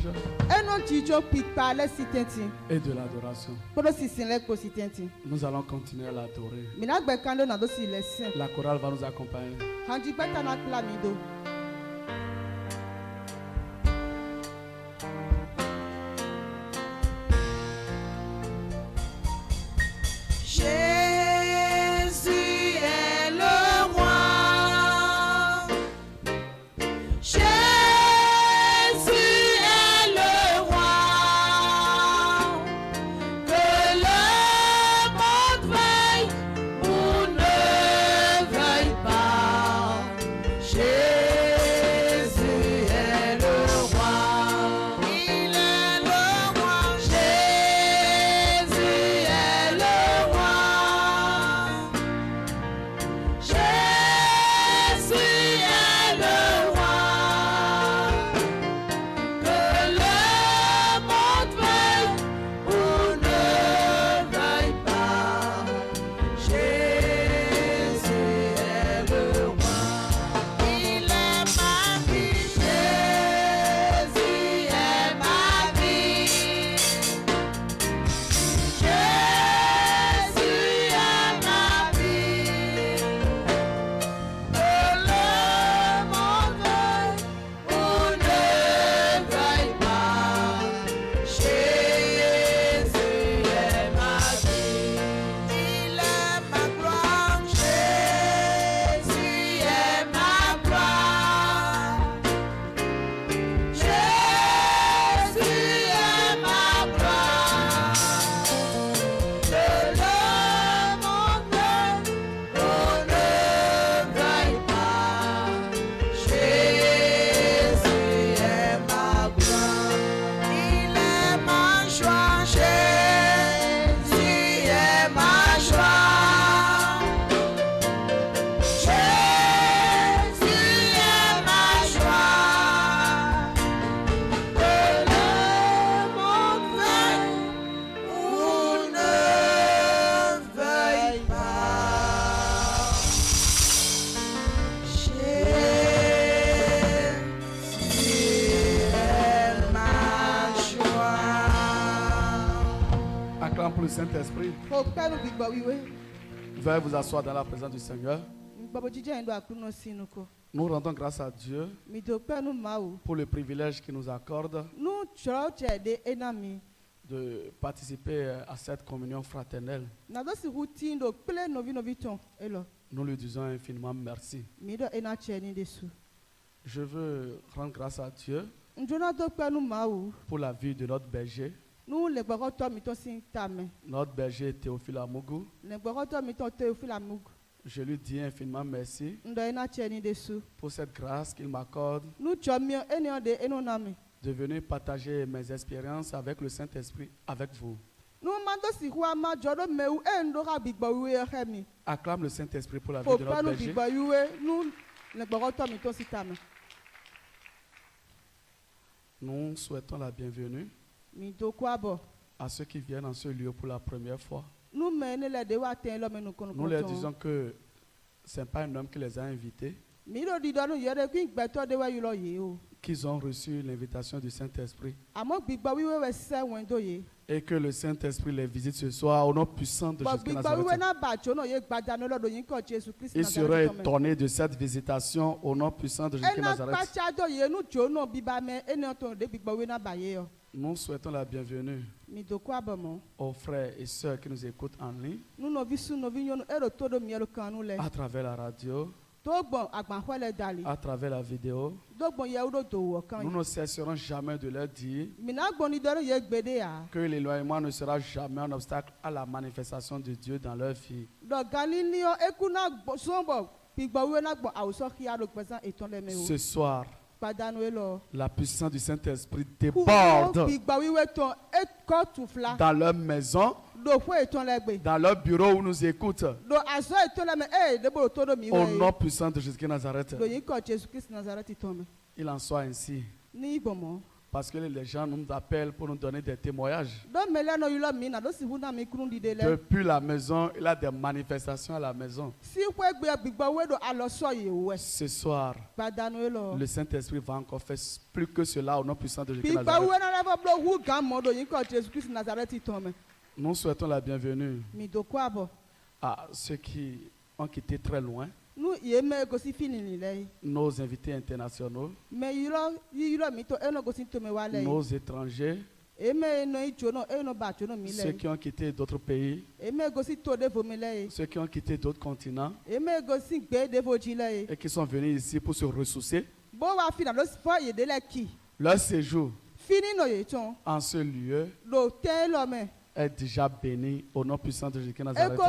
louange et de l'adoration. Nous allons continuer à l'adorer. La chorale va nous accompagner. Pour le Saint-Esprit. Veuillez vous asseoir dans la présence du Seigneur. Nous rendons grâce à Dieu pour le privilège qu'il nous accorde de participer à cette communion fraternelle. Nous lui disons infiniment merci. Je veux rendre grâce à Dieu pour la vie de notre berger. Notre berger Théophile Amougou. Je lui dis infiniment merci pour cette grâce qu'il m'accorde de venir partager mes expériences avec le Saint-Esprit, avec vous. Acclame le Saint-Esprit pour la vie de notre berger. Nous souhaitons la bienvenue à ceux qui viennent en ce lieu pour la première fois. Nous leur disons que ce n'est pas un homme qui les a invités, qu'ils ont reçu l'invitation du Saint-Esprit et que le Saint-Esprit les visite ce soir au nom puissant de Jésus Nazareth. Ils seraient étonnés de cette visitation au nom puissant de Jésus Nazareth. Nous souhaitons la bienvenue aux frères et sœurs qui nous écoutent en ligne, à travers la radio, à travers la vidéo. Nous ne cesserons jamais de leur dire que l'éloignement ne sera jamais un obstacle à la manifestation de Dieu dans leur vie. Ce soir, la puissance du Saint-Esprit déborde dans leur maison, dans leur bureau où nous écoutent. Au nom puissant de Jésus Nazareth. Il en soit ainsi. Parce que les gens nous appellent pour nous donner des témoignages. Depuis la maison, il y a des manifestations à la maison. Ce soir, le Saint-Esprit va encore faire plus que cela au nom puissant de Jésus. Nous souhaitons la bienvenue à ceux qui ont quitté très loin. Nos invités internationaux, nos étrangers, ceux qui ont quitté d'autres pays, ceux qui ont quitté d'autres continents et qui sont venus ici pour se ressourcer. Leur séjour en ce lieu est déjà béni au nom puissant de Jésus Nazareth.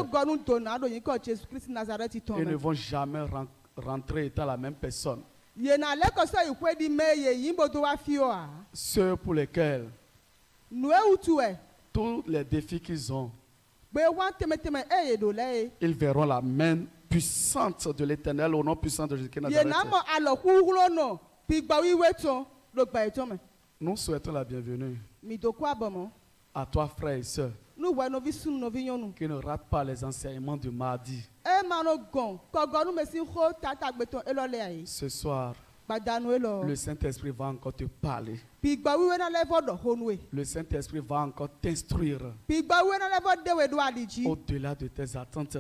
Ils ne vont jamais rentrer étant la même personne. Ceux pour lesquels tous les défis qu'ils ont, ils verront la main puissante de l'Éternel au nom puissant de Jésus Nazareth. Nous souhaitons la bienvenue à toi, frères et sœurs, qui ne ratent pas les enseignements du mardi. Ce soir, le Saint-Esprit va encore te parler. Le Saint-Esprit va encore t'instruire au-delà de tes attentes.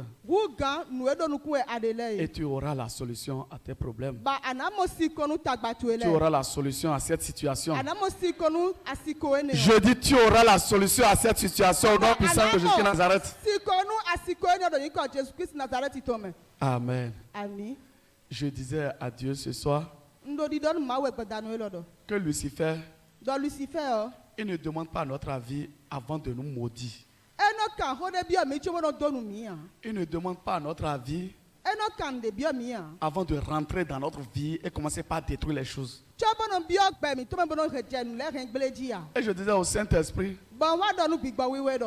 Et tu auras la solution à tes problèmes. Tu auras la solution à cette situation. Je dis tu auras la solution à cette situation au nom puissant de Jésus Nazareth. Amen. Je disais à Dieu ce soir que Lucifer, il ne demande pas notre avis avant de nous maudire. Il ne demande pas notre avis avant de rentrer dans notre vie et commencer par détruire les choses. Et je disais au Saint-Esprit,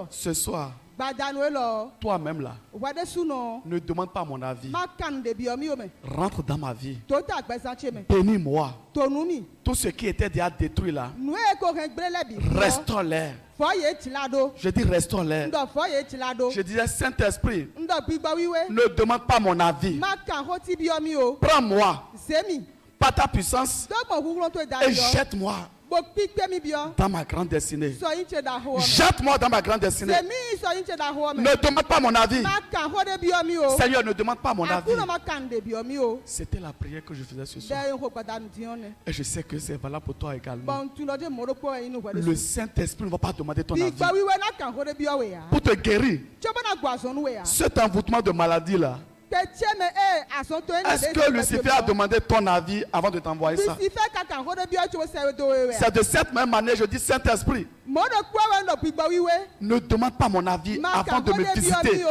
ce soir, toi-même là, ne demande pas mon avis. Rentre dans ma vie. Bénis-moi. Tout ce qui était déjà détruit là, restons-les. Je dis restons-les. Je disais Saint-Esprit, ne demande pas mon avis. Prends-moi par ta puissance et jette-moi dans ma grande destinée. Jette-moi dans ma grande destinée. Ne demande pas mon avis. Seigneur, ne demande pas mon avis. C'était la prière que je faisais ce soir. Et je sais que c'est valable pour toi également. Le Saint-Esprit ne va pas demander ton avis. Pour te guérir, cet envoûtement de maladie là, est-ce que Lucifer a demandé ton avis avant de t'envoyer ça? C'est de cette même manière, je dis Saint-Esprit, ne demande pas mon avis avant de me visiter,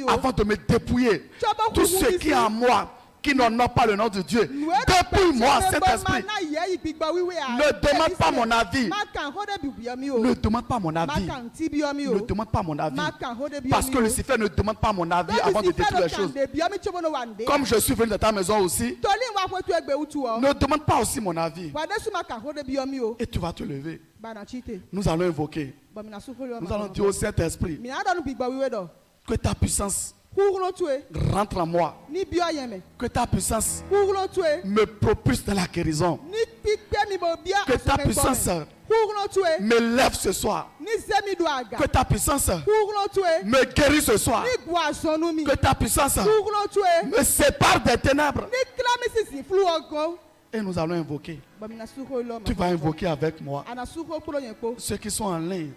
avant de me dépouiller. Tout ce qui est en moi, qui n'honore pas le nom de Dieu, dépouille-moi, Saint-Esprit. Ne demande pas mon avis. Ne demande pas mon avis. Ne demande pas mon avis. Parce que Lucifer ne demande pas mon avis avant de détruire les choses. Comme je suis venu dans ta maison aussi, ne demande pas aussi mon avis. Et tu vas te lever. Nous allons invoquer. Nous allons dire au Saint-Esprit que ta puissance rentre en moi. Que ta puissance me propulse dans la guérison. Que ta puissance me lève ce soir. Que ta puissance me guérit ce soir. Que ta puissance me sépare des ténèbres. Et nous allons invoquer. Tu vas invoquer avec moi. Ceux qui sont en ligne,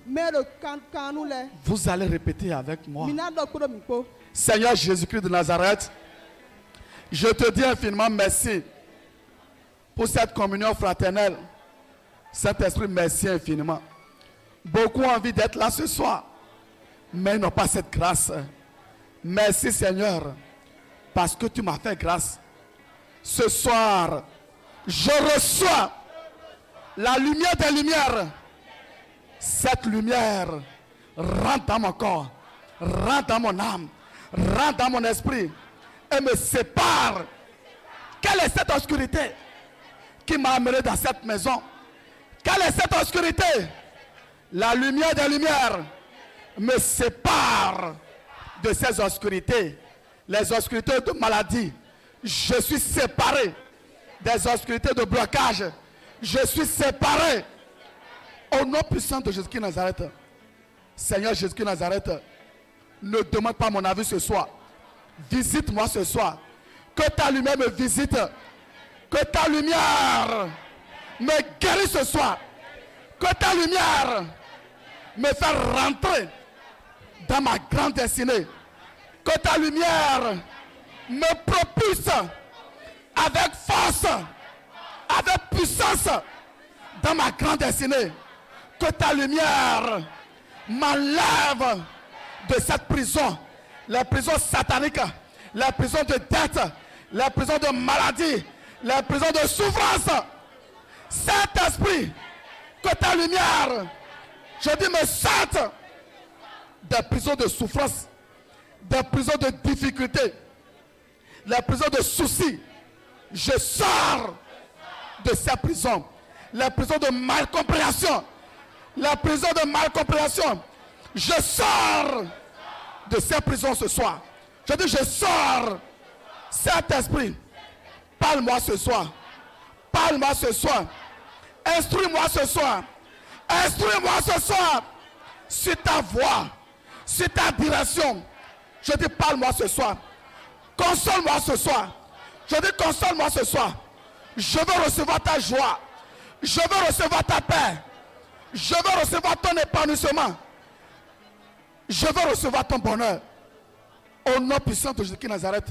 vous allez répéter avec moi. Seigneur Jésus-Christ de Nazareth, je te dis infiniment merci pour cette communion fraternelle. Saint-Esprit, merci infiniment. Beaucoup ont envie d'être là ce soir, mais ils n'ont pas cette grâce. Merci Seigneur, parce que tu m'as fait grâce. Ce soir, je reçois la lumière des lumières. Cette lumière rentre dans mon corps, rentre dans mon âme, rentre dans mon esprit et me sépare. Quelle est cette obscurité qui m'a amené dans cette maison? Quelle est cette obscurité? La lumière des lumières me sépare de ces obscurités. Les obscurités de maladie. Je suis séparé des obscurités de blocage. Je suis séparé. Au nom puissant de Jésus-Christ Nazareth. Seigneur Jésus-Christ Nazareth, ne demande pas mon avis ce soir. Visite-moi ce soir. Que ta lumière me visite. Que ta lumière me guérisse ce soir. Que ta lumière me fasse rentrer dans ma grande destinée. Que ta lumière me propulse avec force, avec puissance dans ma grande destinée. Que ta lumière m'enlève de cette prison, la prison satanique, la prison de dette, la prison de maladie, la prison de souffrance. Saint-Esprit, que ta lumière, je dis, me sorte des prisons de souffrance, des prisons de difficultés, les prisons de soucis. Je sors de ces prisons, les prisons de malcompréhension, la prison de malcompréhension. Je sors de ces prisons ce soir. Je dis, je sors. Saint-Esprit, parle-moi ce soir. Parle-moi ce soir. Instruis-moi ce soir. Instruis-moi ce soir. Sur ta voix, sur ta direction. Je dis, parle-moi ce soir. Console-moi ce soir. Je dis, console-moi ce soir. Je veux recevoir ta joie. Je veux recevoir ta paix. Je veux recevoir ton épanouissement. Je veux recevoir ton bonheur. Au nom puissant de Jésus-Christ Nazareth.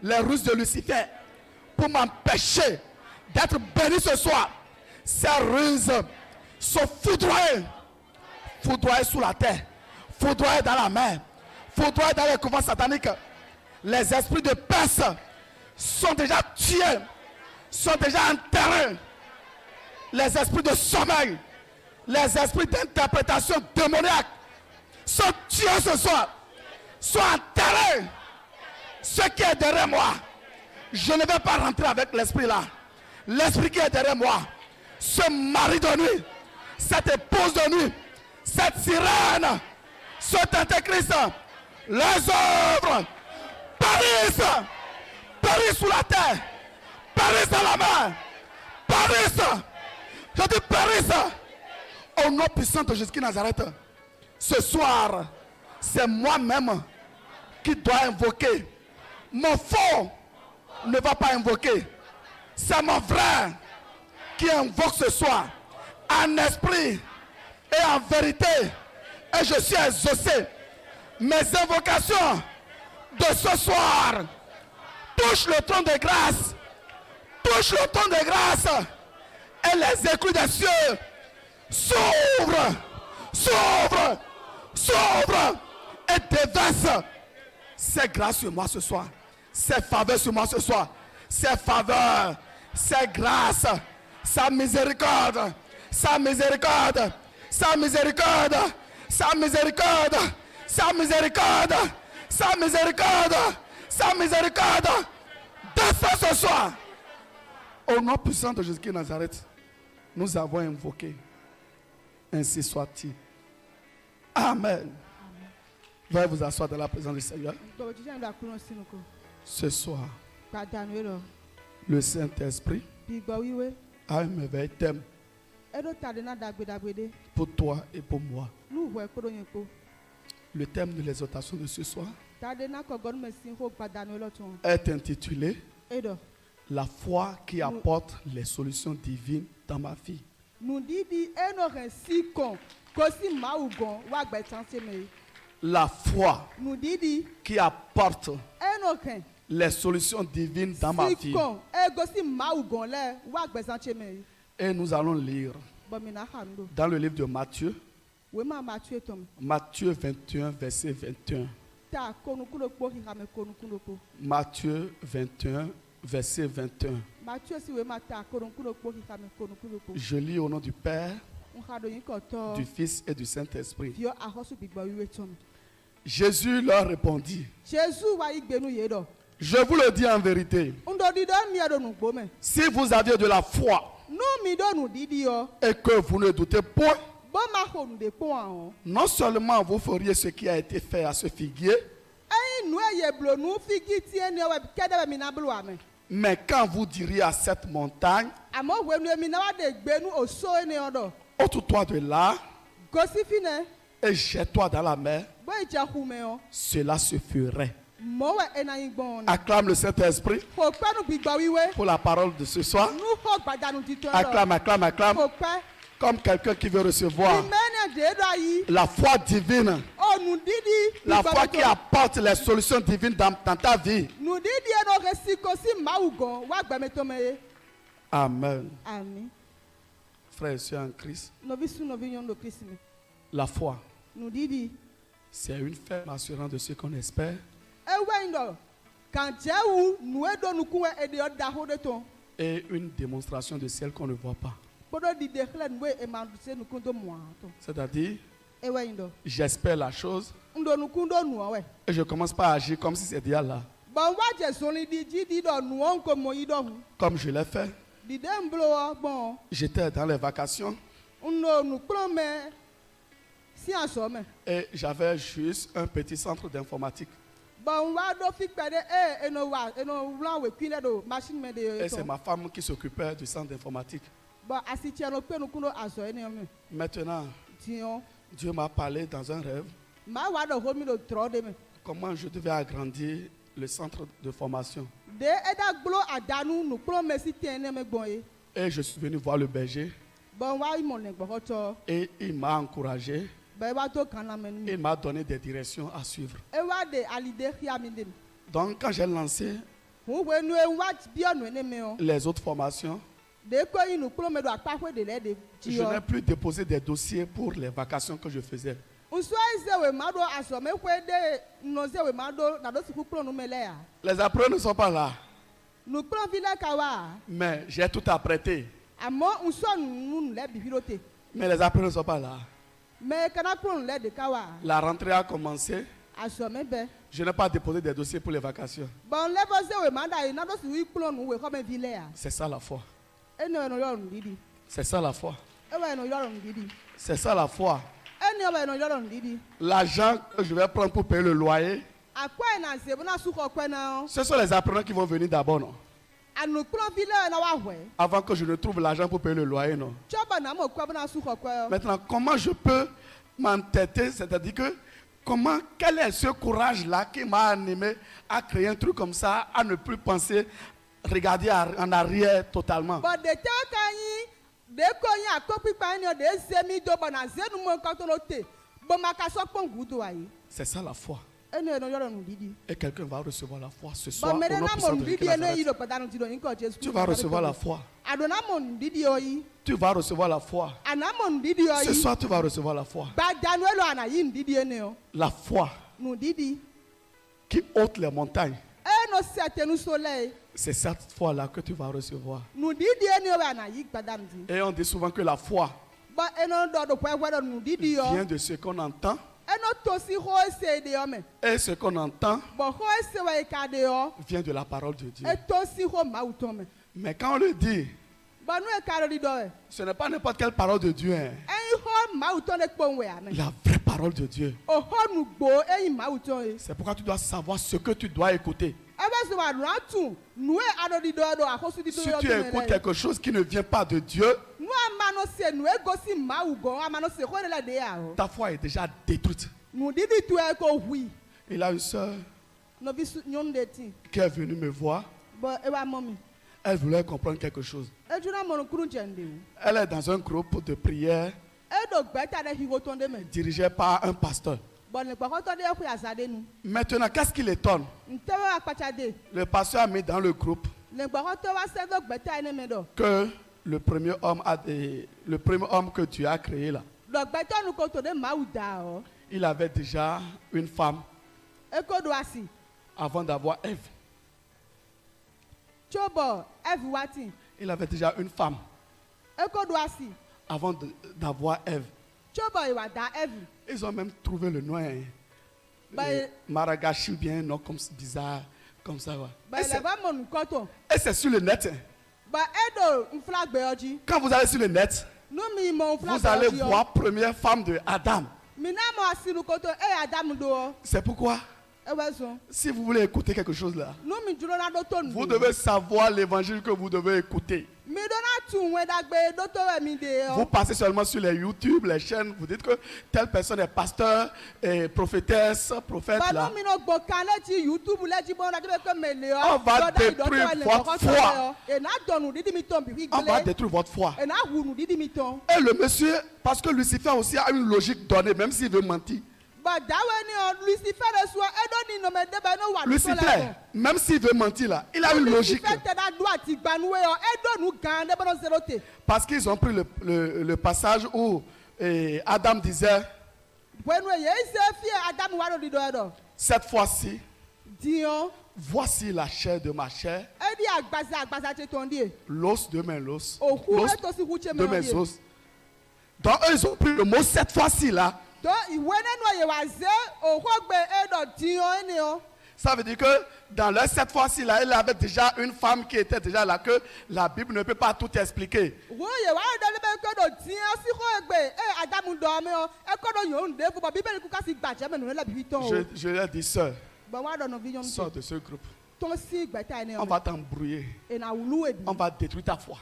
Les ruses de Lucifer pour m'empêcher d'être béni ce soir. Ces ruses sont foudroyées. Foudroyées sous la terre. Foudroyées dans la mer. Foudroyées dans les couvents sataniques. Les esprits de Perse sont déjà tués. Sont déjà enterrés. Les esprits de sommeil. Les esprits d'interprétation démoniaque sont tués ce soir. Sont enterrés. Ce qui est derrière moi, je ne vais pas rentrer avec l'esprit là. L'esprit qui est derrière moi, ce mari de nuit, cette épouse de nuit, cette sirène, cet antéchrist, les œuvres périssent, périssent sous la terre, périssent dans la mer, périssent. Je dis périssent. Au nom puissant de Jésus-Christ Nazareth, ce soir, c'est moi-même qui dois invoquer. Mon faux ne va pas invoquer. C'est mon frère qui invoque ce soir en esprit et en vérité. Et je suis exaucé. Mes invocations de ce soir touchent le trône de grâce. Touchent le trône de grâce. Et les éclus des cieux s'ouvrent. S'ouvrent. S'ouvrent. Et déversent ses grâces sur moi ce soir. Ses faveurs sur moi ce soir. Ses faveurs. Ses grâces. Sa miséricorde. Sa miséricorde. Sa miséricorde. Sa miséricorde. Sa miséricorde. Sa miséricorde. Sa miséricorde. Descends ce soir. Au nom puissant de Jésus-Christ Nazareth, nous avons invoqué. Ainsi soit-il. Amen. Veuillez vous asseoir dans la présence du Seigneur. Ce soir, le Saint-Esprit a un merveilleux thème pour toi et pour moi. Le thème de l'exhortation de ce soir est intitulé La foi qui apporte les solutions divines dans ma vie. La foi qui apporte les solutions divines dans ma vie. Et nous allons lire dans le livre de Matthieu, Matthieu 21, verset 21. Matthieu 21, verset 21. Je lis au nom du Père, du Fils et du Saint-Esprit. Jésus leur répondit: Je vous le dis en vérité, si vous aviez de la foi et que vous ne doutez point, non seulement vous feriez ce qui a été fait à ce figuier, mais quand vous diriez à cette montagne, ôte-toi de là et jette-toi dans la mer, cela se ferait. Acclame le Saint-Esprit pour la parole de ce soir. Acclame, acclame, acclame. Comme quelqu'un qui veut recevoir la foi divine, la foi qui apporte les solutions divines dans ta vie. Amen. Frères et sœurs en Christ, la foi, c'est une ferme assurance de ce qu'on espère et une démonstration de celle qu'on ne voit pas. C'est-à-dire, j'espère la chose et je commence pas à agir comme si c'était déjà là. Comme je l'ai fait. J'étais dans les vacations et j'avais juste un petit centre d'informatique. Et c'est ma femme qui s'occupait du centre d'informatique. Maintenant, Dieu m'a parlé dans un rêve comment je devais agrandir le centre de formation. Et je suis venu voir le berger et il m'a encouragé. Il m'a donné des directions à suivre. Donc quand j'ai lancé les autres formations, je n'ai plus déposé des dossiers pour les vacations que je faisais. Les apprenants ne sont pas là. Mais j'ai tout apprêté. Mais les apprenants ne sont pas là. La rentrée a commencé. Je n'ai pas déposé des dossiers pour les vacations. C'est ça la foi. C'est ça la foi. C'est ça la foi. L'argent que je vais prendre pour payer le loyer, ce sont les apprenants qui vont venir d'abord, non? Avant que je ne trouve l'argent pour payer le loyer, non? Maintenant, comment je peux m'entêter, c'est-à-dire que quel est ce courage-là qui m'a animé à créer un truc comme ça, à ne plus penser, regarder en arrière totalement? C'est ça la foi. Et quelqu'un va recevoir la foi ce soir. Tu vas recevoir la foi. Tu vas recevoir la foi. Ce soir, tu vas recevoir la foi. La foi qui ôte les montagnes. C'est cette foi-là que tu vas recevoir. Et on dit souvent que la foi vient de ce qu'on entend. Et ce qu'on entend vient de la parole de Dieu. Mais quand on le dit, ce n'est pas n'importe quelle parole de Dieu. La vraie parole de Dieu. C'est pourquoi tu dois savoir ce que tu dois écouter. Si tu écoutes quelque chose qui ne vient pas de Dieu, ta foi est déjà détruite. Il a une soeur qui est venue me voir. Elle voulait comprendre quelque chose. Elle est dans un groupe de prière dirigé par un pasteur. Maintenant, qu'est-ce qui l'étonne? Le pasteur a mis dans le groupe que le premier homme que Dieu a créé là, il avait déjà une femme avant d'avoir Ève. Il avait déjà une femme avant d'avoir Ève. Ils ont même trouvé le nom Maragashi ou bien un nom comme bizarre comme ça. Ouais. Et c'est sur le net. Quand vous allez sur le net, vous allez voir première femme de Adam. C'est pourquoi, si vous voulez écouter quelque chose là, vous devez savoir l'évangile que vous devez écouter. Vous passez seulement sur les YouTube, les chaînes, vous dites que telle personne est pasteur, et prophétesse, prophète là. On va détruire votre foi. On va détruire votre foi. Et le monsieur, parce que Lucifer aussi a une logique donnée, même s'il veut mentir. Lucifer, même s'il veut mentir là, il a une logique. Parce qu'ils ont pris le passage où Adam disait, cette fois-ci, voici la chair de ma chair, l'os de mes os, l'os de mes os. Donc eux, ils ont pris le mot cette fois-ci là. Ça veut dire que dans leur cette fois-ci là, il avait déjà une femme qui était déjà là, que la Bible ne peut pas tout expliquer. Je leur dis, sœur, sors de ce groupe. On va t'embrouiller. On va détruire ta foi.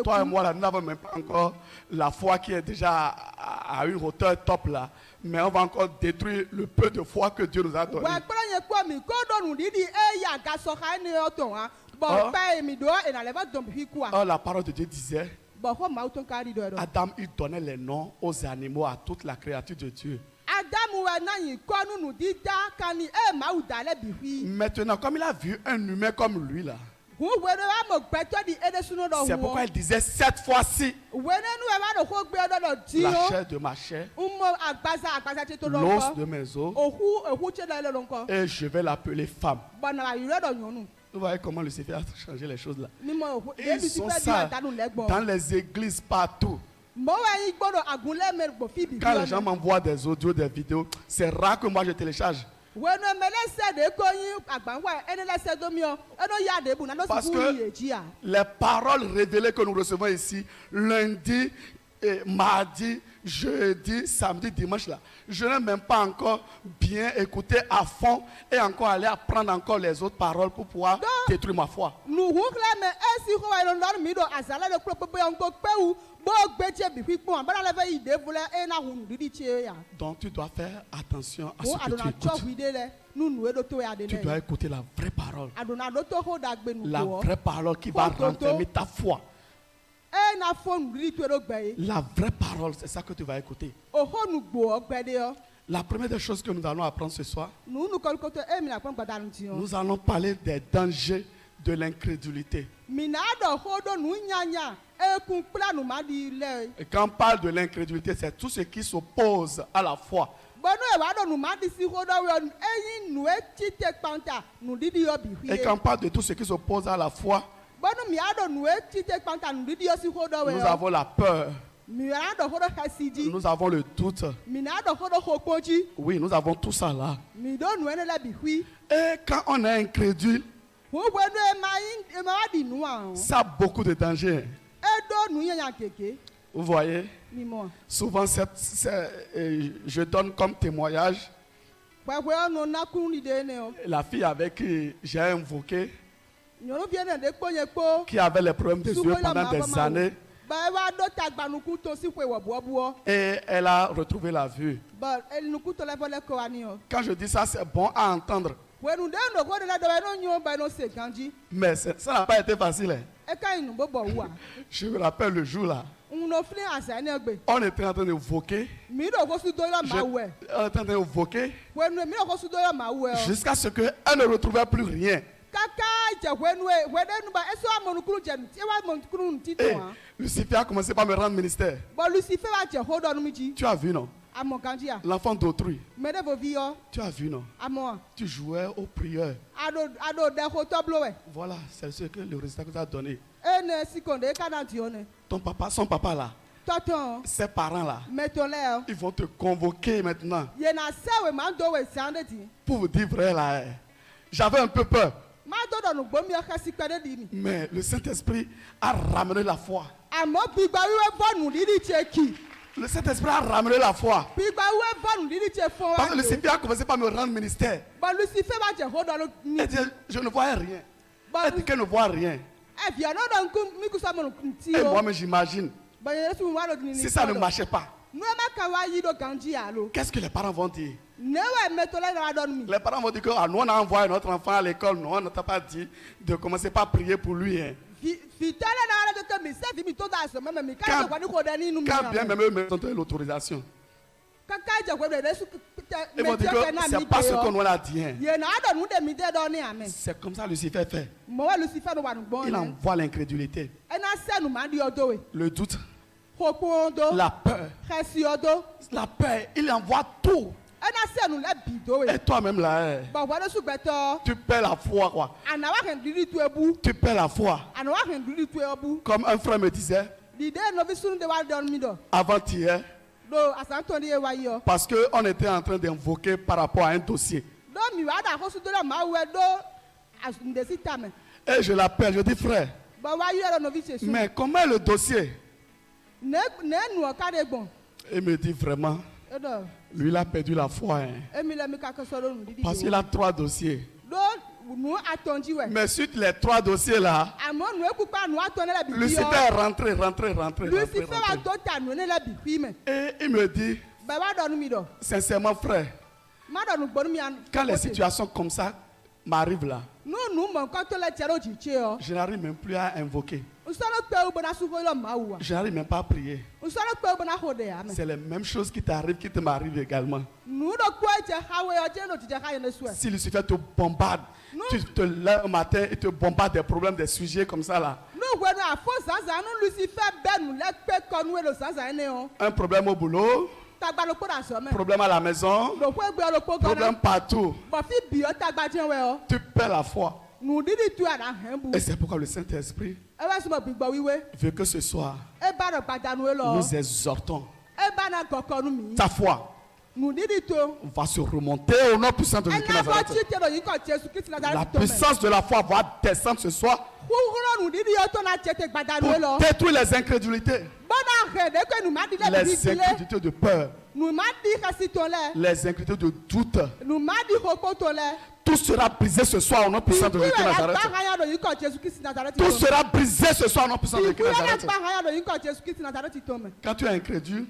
Toi et moi, là, nous n'avons même pas encore la foi qui est déjà à une hauteur top là. Mais on va encore détruire le peu de foi que Dieu nous a donné. Oh, la parole de Dieu disait, Adam, il donnait les noms aux animaux, à toute la créature de Dieu. Maintenant, comme il a vu un humain comme lui là, c'est pourquoi il disait cette fois-ci, la chair de ma chair, l'os de mes os, et je vais l'appeler femme. Vous voyez comment Lucifer a changé les choses là. Ils sont ça dans les églises partout. Quand les gens m'envoient des audios, des vidéos, c'est rare que moi je télécharge. Parce que les paroles révélées que nous recevons ici, lundi, mardi, jeudi, samedi, dimanche là, je n'ai même pas encore bien écouté à fond et encore aller apprendre encore les autres paroles pour pouvoir détruire ma foi. Donc tu dois faire attention à ce que tu écoutes. Tu dois écouter la vraie parole. La vraie parole qui va renfermer ta foi. La vraie parole, c'est ça que tu vas écouter. La première des choses que nous allons apprendre ce soir, nous allons parler des dangers de l'incrédulité. Et quand on parle de l'incrédulité, c'est tout ce qui s'oppose à la foi. Et quand on parle de tout ce qui s'oppose à la foi, nous avons la peur. Nous avons le doute. Oui, nous avons tout ça là. Et quand on est incrédule, ça a beaucoup de dangers. Vous voyez, souvent je donne comme témoignage la fille avec qui j'ai invoqué, qui avait les problèmes des yeux pendant des années. Et elle a retrouvé la vue. Quand je dis ça, c'est bon à entendre. Mais ça n'a pas été facile. Je me rappelle le jour là. On était en train de voquer. On était en train de voquer. Jusqu'à ce qu'elle ne retrouvait plus rien. Et Lucifer a commencé par me rendre ministère. Tu as vu, non? L'enfant d'autrui. Tu as vu, non? Tu jouais aux prières. Voilà, c'est ce que le résultat que tu as donné. Ton papa, son papa là, ses parents là, ils vont te convoquer maintenant. Pour vous dire vrai là, j'avais un peu peur. Mais le Saint-Esprit a ramené la foi. Le Saint-Esprit a ramené la foi. Parce que Lucifer a commencé par me rendre ministère. Elle dit, je ne vois rien. Elle dit qu'elle ne voit rien. Et moi, j'imagine, si ça ne marchait pas, qu'est-ce que les parents vont dire? Les parents vont dire que nous on a envoyé notre enfant à l'école, nous on ne t'a pas dit de commencer par prier pour lui. Hein. Quand bien même eux me donnent l'autorisation. Ils vont dire que c'est pas ce qu'on nous a dit. Hein. C'est comme ça Lucifer fait. Il envoie l'incrédulité, le doute, la peur. La peur, il envoie tout. Et toi-même là, tu perds la foi quoi. Tu perds la foi. Comme un frère me disait avant-hier, parce qu'on était en train d'invoquer par rapport à un dossier. Et je l'appelle, je dis frère, mais comment est le dossier? Il me dit vraiment, lui il a perdu la foi. Hein. Parce qu'il a 3 dossiers. Mais sur les 3 dossiers là, Lucifer est rentré. Et il me dit, sincèrement frère, quand les situations comme ça m'arrivent là, je n'arrive même plus à invoquer. Je n'arrive même pas à prier. C'est les mêmes choses qui t'arrivent qui m'arrivent également. Si Lucifer te bombarde, tu te lèves au matin et te bombarde des problèmes, des sujets comme ça là. Un problème au boulot, problème à la maison, problème partout. Tu perds la foi. Et c'est pourquoi le Saint-Esprit veut que ce soir, nous exhortons ta foi. Va se remonter au nom puissant de Jésus-Christ. La puissance de la foi va descendre ce soir pour détruire les incrédulités, les incrédulités de peur, les incrédulités de doute. Tout sera brisé ce soir au nom puissant de Jésus-Christ Nazareth. Tout sera brisé ce soir au nom puissant de Jésus-Christ Nazareth. Quand tu es incrédule,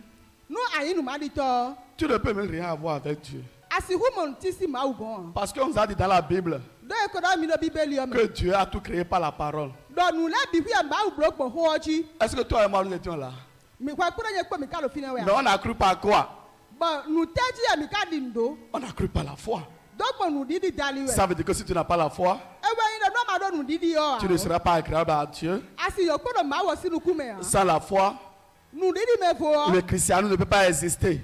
tu ne peux même rien avoir avec Dieu. Parce qu'on nous a dit dans la Bible que Dieu a tout créé par la parole. Est-ce que toi et moi nous étions là? Mais on a cru par quoi? On a cru par la foi. Ça veut dire que si tu n'as pas la foi, tu ne seras pas agréable à Dieu. Sans la foi, le christianisme ne peut pas exister.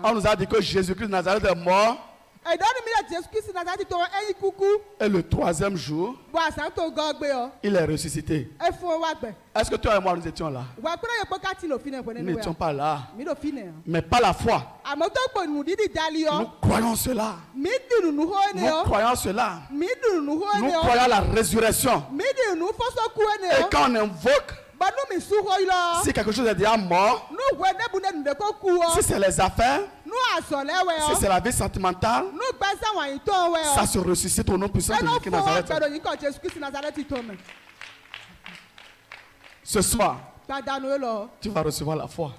On nous a dit que Jésus-Christ de Nazareth est mort. Et le 3e jour, il est ressuscité. Est-ce que toi et moi nous étions là? Nous n'étions pas là. Mais par la foi, nous croyons cela. Nous croyons cela. Nous croyons à la résurrection. Et quand on invoque, si quelque chose est déjà mort, si c'est les affaires, si c'est la vie sentimentale, ça se ressuscite au nom puissant de Jésus-Christ Nazareth. Ce soir, tu vas recevoir la foi.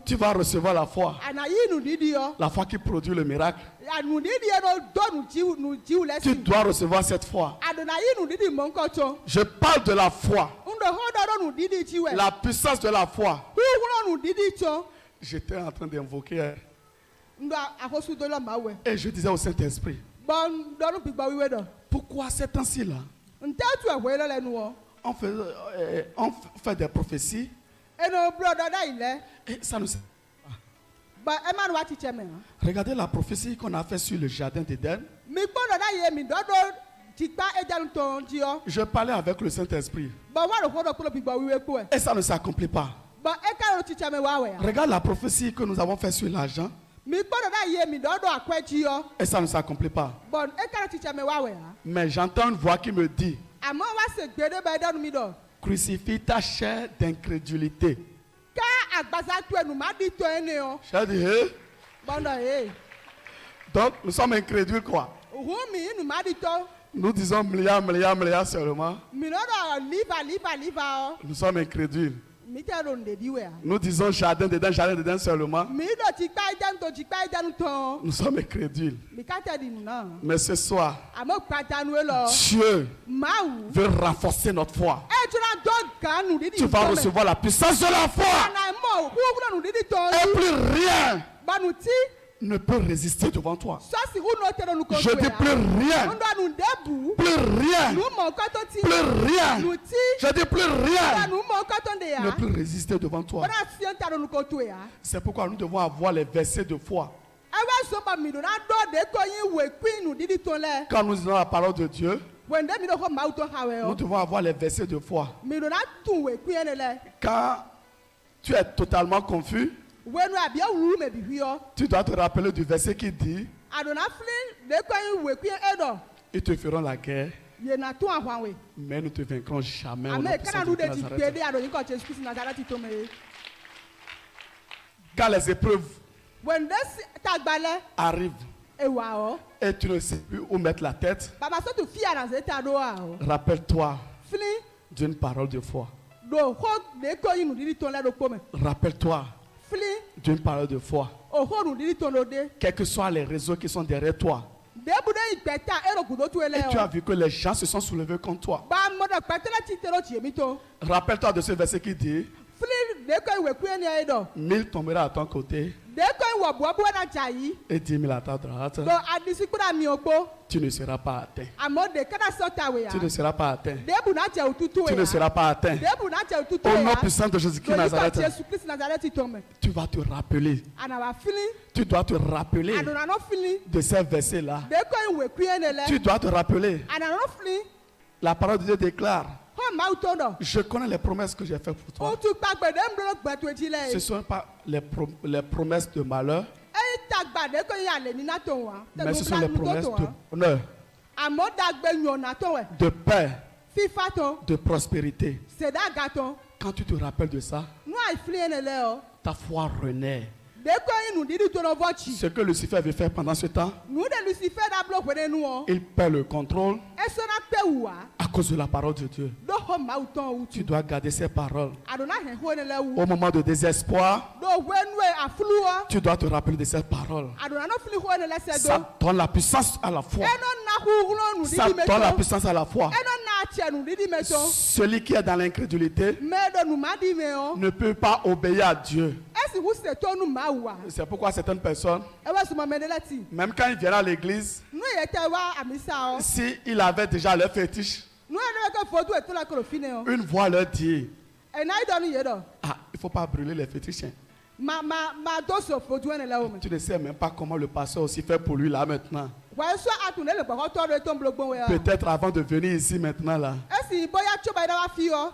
Tu vas recevoir la foi. La foi qui produit le miracle. Tu dois recevoir cette foi. Je parle de la foi. La puissance de la foi. J'étais en train d'invoquer. Et je disais au Saint-Esprit, pourquoi ces temps-ci là, on fait des prophéties et ça nous... Regardez la prophétie qu'on a faite sur le jardin d'Éden. Je parlais avec le Saint-Esprit et ça ne s'accomplit pas. Regarde la prophétie que nous avons faite sur l'argent. Et ça ne s'accomplit pas. Mais j'entends une voix qui me dit, crucifie ta chair d'incrédulité. J'ai dit, donc nous sommes incrédules quoi? Nous disons milliards seulement. Nous sommes incrédules. Nous disons jardin dedans seulement. Nous sommes incrédules. Mais ce soir, Dieu veut renforcer notre foi. Tu vas recevoir la puissance de la foi. Et plus rien ne peut résister devant toi. Je dis plus rien. Plus rien. Plus rien. Je dis plus rien ne peut résister devant toi. C'est pourquoi nous devons avoir les versets de foi. Quand nous lisons la parole de Dieu, nous devons avoir les versets de foi. Quand tu es totalement confus, tu dois te rappeler du verset qui dit, ils te feront la guerre, mais nous ne te vaincrons jamais. Quand les épreuves arrivent et tu ne sais plus où mettre la tête, rappelle-toi d'une parole de foi. Rappelle-toi d'une parole de foi. Quels que soient les réseaux qui sont derrière toi, et tu as vu que les gens se sont soulevés contre toi. Rappelle-toi de ce verset qui dit, 1000 tombera à ton côté et 10 000 à ta droite. Tu ne seras pas atteint. Tu ne seras pas atteint. Tu ne seras pas atteint. Au nom puissant de Jésus-Christ Nazareth, tu vas te rappeler. Tu dois te rappeler de ces versets-là. Tu dois te rappeler. La parole de Dieu déclare, je connais les promesses que j'ai faites pour toi. Ce ne sont pas les promesses de malheur, mais ce sont les promesses de bonheur, de paix, de prospérité. Quand tu te rappelles de ça, ta foi renaît. Ce que Lucifer veut faire pendant ce temps, il perd le contrôle à cause de la parole de Dieu. Tu dois garder ces paroles. Au moment de désespoir, tu dois te rappeler de ces paroles. Ça donne la puissance à la foi. Ça donne la puissance à la foi. Celui qui est dans l'incrédulité ne peut pas obéir à Dieu. C'est pourquoi certaines personnes, même quand ils viennent à l'église, s'ils avaient déjà leur fétiche, une voix leur dit, il ne faut pas brûler les fétiches. Tu ne sais même pas comment le pasteur aussi fait pour lui là maintenant. Peut-être avant de venir ici maintenant là,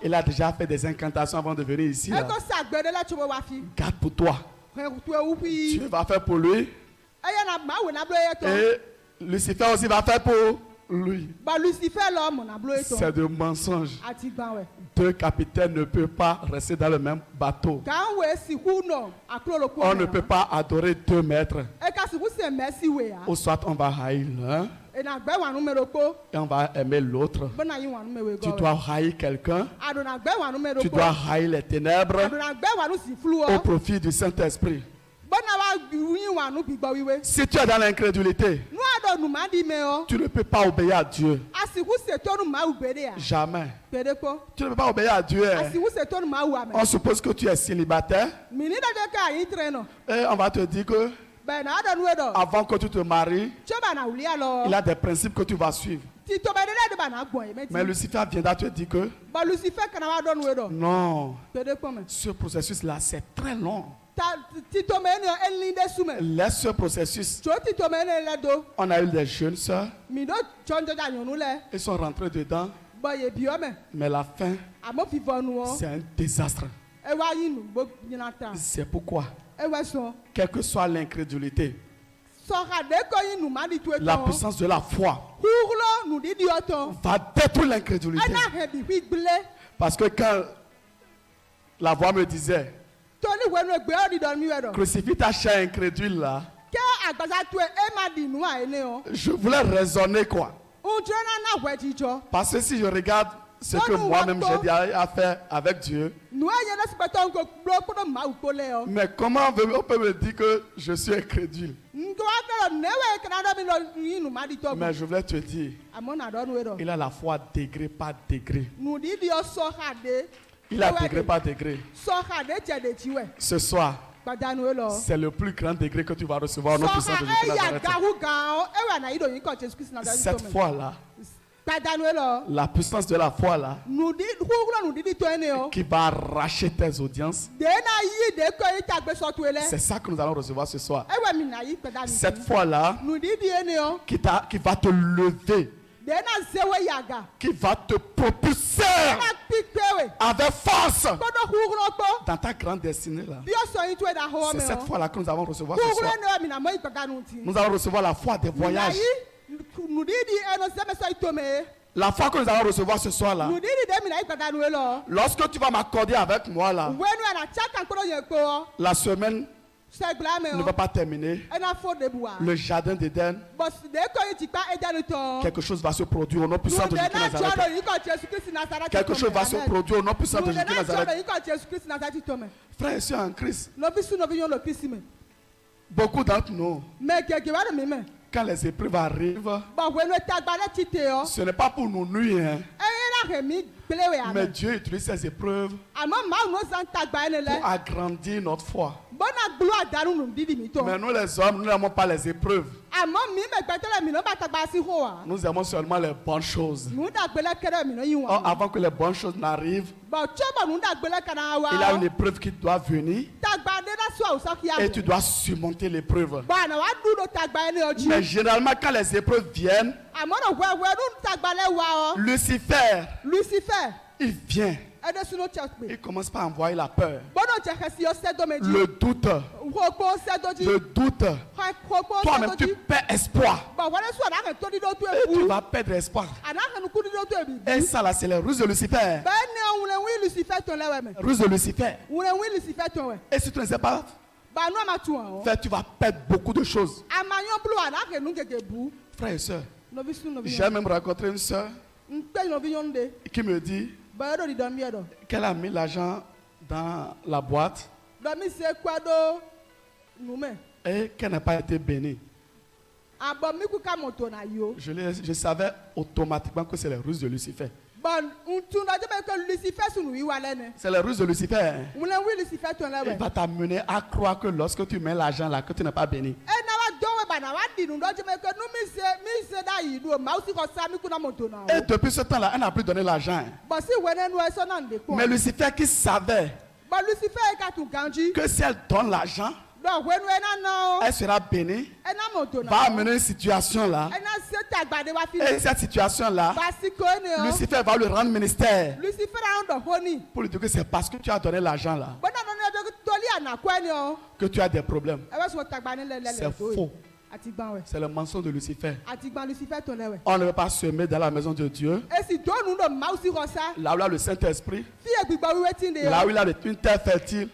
il a déjà fait des incantations avant de venir ici là. Garde pour toi. Tu vas faire pour lui. Et Lucifer aussi va faire pour lui. C'est de mensonges. Deux capitaines ne peuvent pas rester dans le même bateau. On ne peut pas adorer deux maîtres. Ou soit on va haïr l'un et on va aimer l'autre. Tu dois haïr quelqu'un. Tu dois haïr les ténèbres au profit du Saint-Esprit. Si tu es dans l'incrédulité, tu ne peux pas obéir à Dieu. Jamais. Tu ne peux pas obéir à Dieu. On suppose que tu es célibataire. Et on va te dire que avant que tu te maries, il y a des principes que tu vas suivre. Mais Lucifer viendra te dire que non, ce processus-là, c'est très long. Laisse ce processus. On a eu des jeunes sœurs. Ils sont rentrés dedans. Mais la fin, c'est un désastre. C'est pourquoi quelle que soit l'incrédulité, la puissance de la foi va détruire l'incrédulité. Parce que quand la voix me disait, crucifie ta chair incrédule là, je voulais raisonner quoi. Parce que si je regarde ce que moi-même j'ai déjà fait avec Dieu, mais comment on peut me dire que je suis incrédule? Mais je voulais te dire, il a la foi degré par degré. Il a degré par degré. Ce soir, c'est le plus grand degré que tu vas recevoir au nom puissant de Jésus-Christ. Cette foi-là, la puissance de la foi là, qui va arracher tes audiences, c'est ça que nous allons recevoir ce soir. Cette foi là, qui va te lever, qui va te propulser avec force dans ta grande destinée là. C'est cette foi là que nous allons recevoir ce soir. Nous allons recevoir la foi des voyages. La foi que nous allons recevoir ce soir là, lorsque tu vas m'accorder avec moi là, la semaine ne va pas terminer. Le jardin d'Éden, quelque chose va se produire au nom puissant de Jésus-Christ Nazareth. Quelque chose va se produire au nom puissant de Jésus-Christ Nazareth. Frères et sœurs en Christ, beaucoup d'entre nous, quand les épreuves arrivent, ce n'est pas pour nous nuire, mais Dieu utilise ces épreuves pour agrandir notre foi. Mais nous les hommes, nous n'aimons pas les épreuves. Nous aimons seulement les bonnes choses. Or, avant que les bonnes choses n'arrivent, il y a une épreuve qui doit venir et tu dois surmonter l'épreuve. Mais généralement quand les épreuves viennent, Lucifer, il vient. Il commence par envoyer la peur, le doute. Toi-même tu perds espoir. Et tu vas perdre espoir. Et ça là c'est la ruse de Lucifer. Ruse de Lucifer. Et si tu ne sais pas faire, tu vas perdre beaucoup de choses. Frères et sœurs, j'ai même rencontré une sœur qui me dit qu'elle a mis l'argent dans la boîte et qu'elle n'a pas été bénie. Je savais automatiquement que c'est la ruse de Lucifer. C'est la ruse de Lucifer. Il va t'amener à croire que lorsque tu mets l'argent là, que tu n'es pas béni. Et depuis ce temps-là, elle n'a plus donné l'argent. Mais Lucifer qui savait que si elle donne l'argent, elle sera bénie, va amener une situation là. Et cette situation là, Lucifer va lui rendre ministère pour lui dire que c'est parce que tu as donné l'argent là que tu as des problèmes. C'est faux. C'est le mensonge de Lucifer. On ne veut pas semer dans la maison de Dieu. Là où il y a le Saint-Esprit, là où il y a une terre fertile,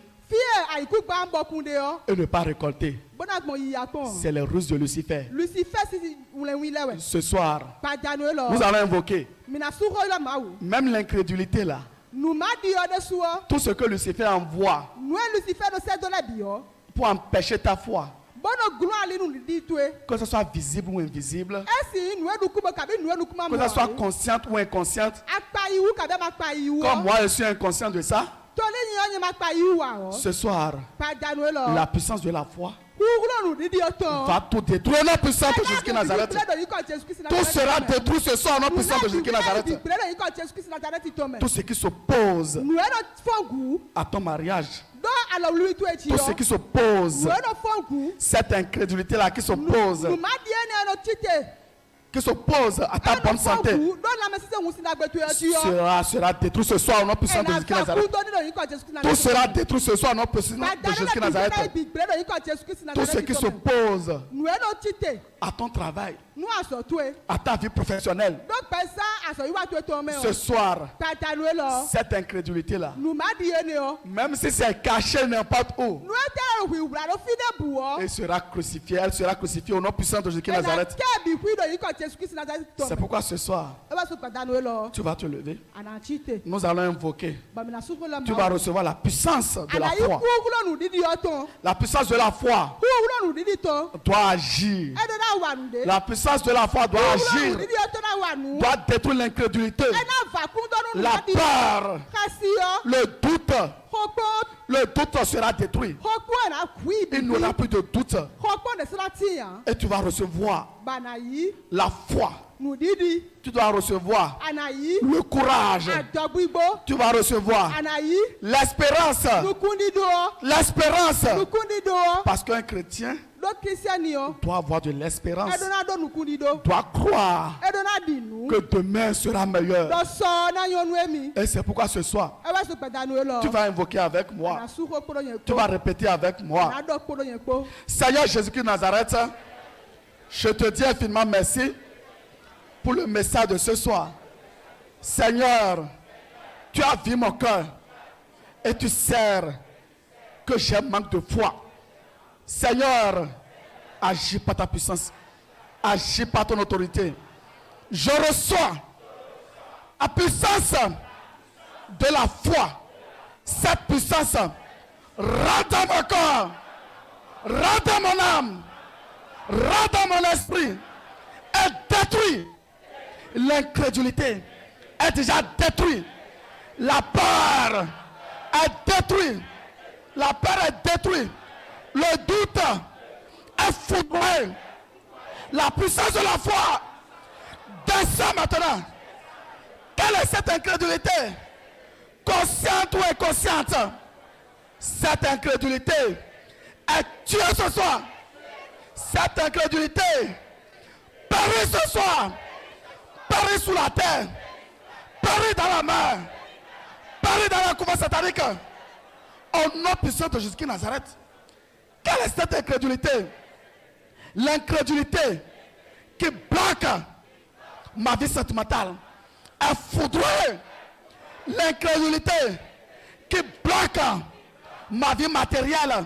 et ne pas récolter. C'est les ruses de Lucifer. Ce soir, nous allons invoquer même l'incrédulité là. Tout ce que Lucifer envoie pour empêcher ta foi, que ce soit visible ou invisible, que ce soit consciente ou inconsciente, comme moi je suis inconscient de ça. Ce soir, la puissance de la foi va tout détruire au nom puissant de Jésus-Christ Nazareth. Tout sera détruit ce soir au nom puissant de Jésus-Christ Nazareth. Tout ce qui s'oppose à ton mariage, tout ce qui s'oppose, cette incrédulité là qui s'oppose qui s'oppose à ta bonne santé sera détruit ce soir au nom puissant de Jésus-Christ Nazareth. Tout sera détruit ce soir au nom puissant de Jésus-Christ Nazareth. Tout ce qui s'oppose à ton travail, à ta vie professionnelle, ce soir, cette incrédulité-là, même si c'est caché n'importe où, elle sera crucifiée au nom puissant de Jésus-Christ Nazareth. C'est pourquoi ce soir, tu vas te lever. Nous allons invoquer. Tu vas recevoir la puissance de la foi. La puissance de la foi doit agir. La puissance de la foi doit agir. Doit détruire l'incrédulité, la peur, le doute. Le doute sera détruit. Il n'y aura plus de doute. Et tu vas recevoir la foi. Tu dois recevoir le courage. Tu vas recevoir l'espérance. L'espérance. Parce qu'un chrétien doit avoir de l'espérance. Doit croire que demain sera meilleur. Et c'est pourquoi ce soir, tu vas invoquer avec moi. Tu vas répéter avec moi. Seigneur Jésus-Christ Nazareth, je te dis infiniment merci pour le message de ce soir. Seigneur, tu as vu mon cœur et tu sais que j'ai manque de foi. Seigneur, agis par ta puissance, agis par ton autorité. Je reçois la puissance de la foi. Cette puissance rentre dans mon corps, rentre dans mon âme, rentre dans mon esprit et détruit l'incrédulité. Est déjà détruite. La peur est détruite. La peur est détruite. Le doute est foudroyé. La puissance de la foi descend maintenant. Quelle est cette incrédulité? Consciente ou inconsciente? Cette incrédulité est tuée ce soir. Cette incrédulité périt ce soir. Périt sous la terre. Périt dans la mer. Périt dans la couverture satanique. Au nom puissant de Jésus-Christ Nazareth. Quelle est cette incrédulité? L'incrédulité qui bloque ma vie sentimentale est foudroyée. L'incrédulité qui bloque ma vie matérielle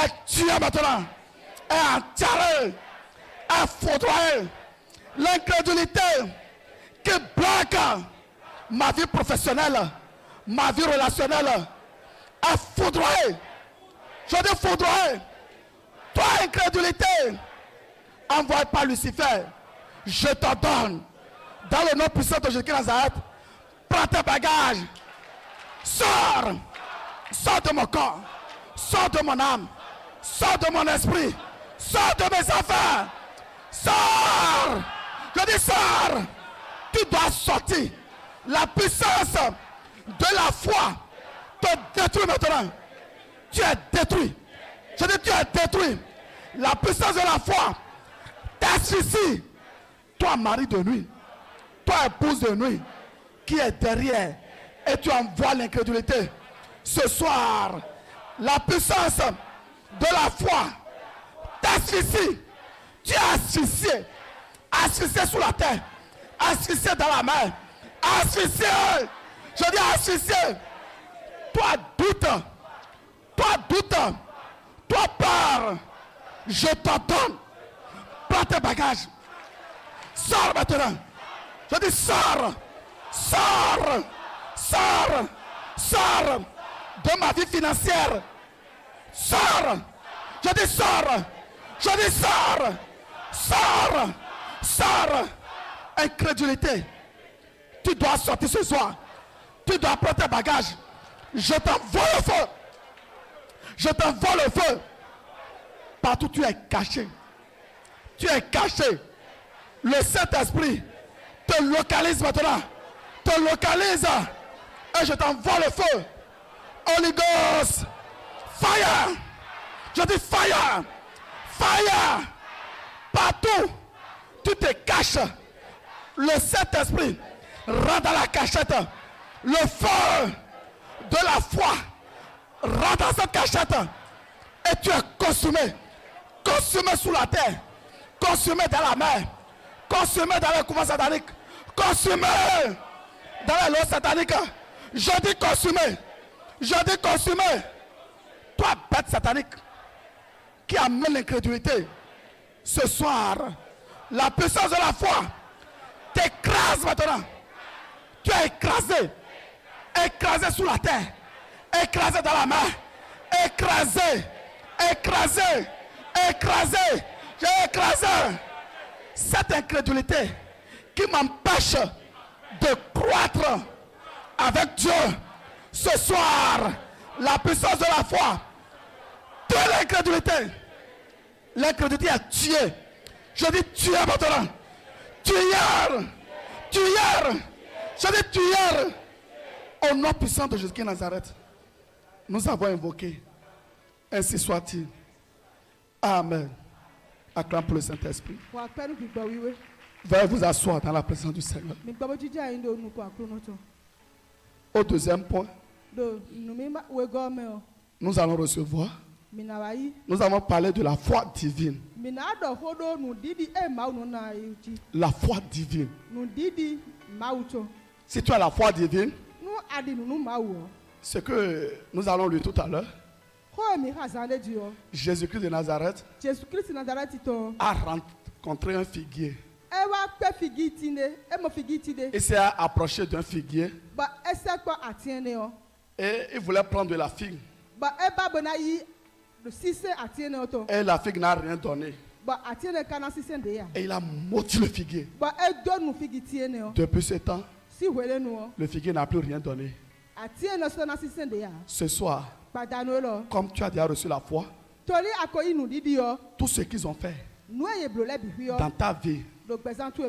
est tuée maintenant, est enterrée, est foudroyée. L'incrédulité qui bloque ma vie professionnelle, ma vie relationnelle est foudroyée. Je dis foudroyée. Toi, incrédulité, envoyé par Lucifer, je t'ordonne, dans le nom puissant de Jésus-Christ Nazareth, prends tes bagages, sors, sors de mon corps, sors de mon âme, sors de mon esprit, sors de mes affaires, sors, je dis sors, tu dois sortir. La puissance de la foi te détruit maintenant. Tu es détruit. Je dis tu es détruit. La puissance de la foi t'asphyxie. Toi, mari de nuit, toi, épouse de nuit, qui est derrière, et tu envoies l'incrédulité. Ce soir, la puissance de la foi t'asphyxie. Tu es asphyxié. Asphyxié sous la terre. Asphyxié dans la mer. Asphyxié. Je dis asphyxié. Toi, doute. Toi, doute. Toi, peur. Je t'ordonne. Prends tes bagages. Sors maintenant. Je dis sors. Sors. Sors. Sors de ma vie financière. Sors. Je dis sors. Je dis sors. Sors. Sors. Incrédulité. Tu dois sortir ce soir. Tu dois prendre tes bagages. Je t'envoie le feu. Je t'envoie le feu. Partout tu es caché. Tu es caché. Le Saint-Esprit te localise maintenant. Te localise. Et je t'envoie le feu. Holy Ghost. Fire. Je dis fire. Fire. Partout. tu te caches, le Saint-Esprit rentre dans la cachette. Le feu de la foi rentre dans cette cachette. Et tu es consumé. Consumé sous la terre. Consumé dans la mer. Consumé dans le couvent satanique. Consumé dans les lois sataniques. Je dis consumé. Je dis consumé. Toi, bête satanique, qui amène l'incrédulité, ce soir, la puissance de la foi t'écrase maintenant. Tu es écrasé. Écrasé sous la terre. Écrasé dans la mer. Écrasé. Écrasé. Écrasé. J'ai écrasé cette incrédulité qui m'empêche de croître avec Dieu. Ce soir, la puissance de la foi, de l'incrédulité. L'incrédulité a tué. Je dis tuer maintenant. Tueur. Tueur. Je dis tueur. Au nom puissant de Jésus-Christ de Nazareth, nous avons invoqué. Ainsi soit-il. Amen. Acclame pour le Saint-Esprit. Veuillez vous asseoir dans la présence du Seigneur. Au deuxième point, nous allons recevoir. Nous avons parlé de la foi divine. La foi divine. Si tu as la foi divine, ce que nous allons lire tout à l'heure, Jésus-Christ de Nazareth a rencontré un figuier. Il s'est approché d'un figuier et il voulait prendre de la figue. Et la figue n'a rien donné. Et il a maudit le figuier. Depuis ce temps, le figuier n'a plus rien donné. Ce soir, comme tu as déjà reçu la foi, tout ce qu'ils ont fait dans ta vie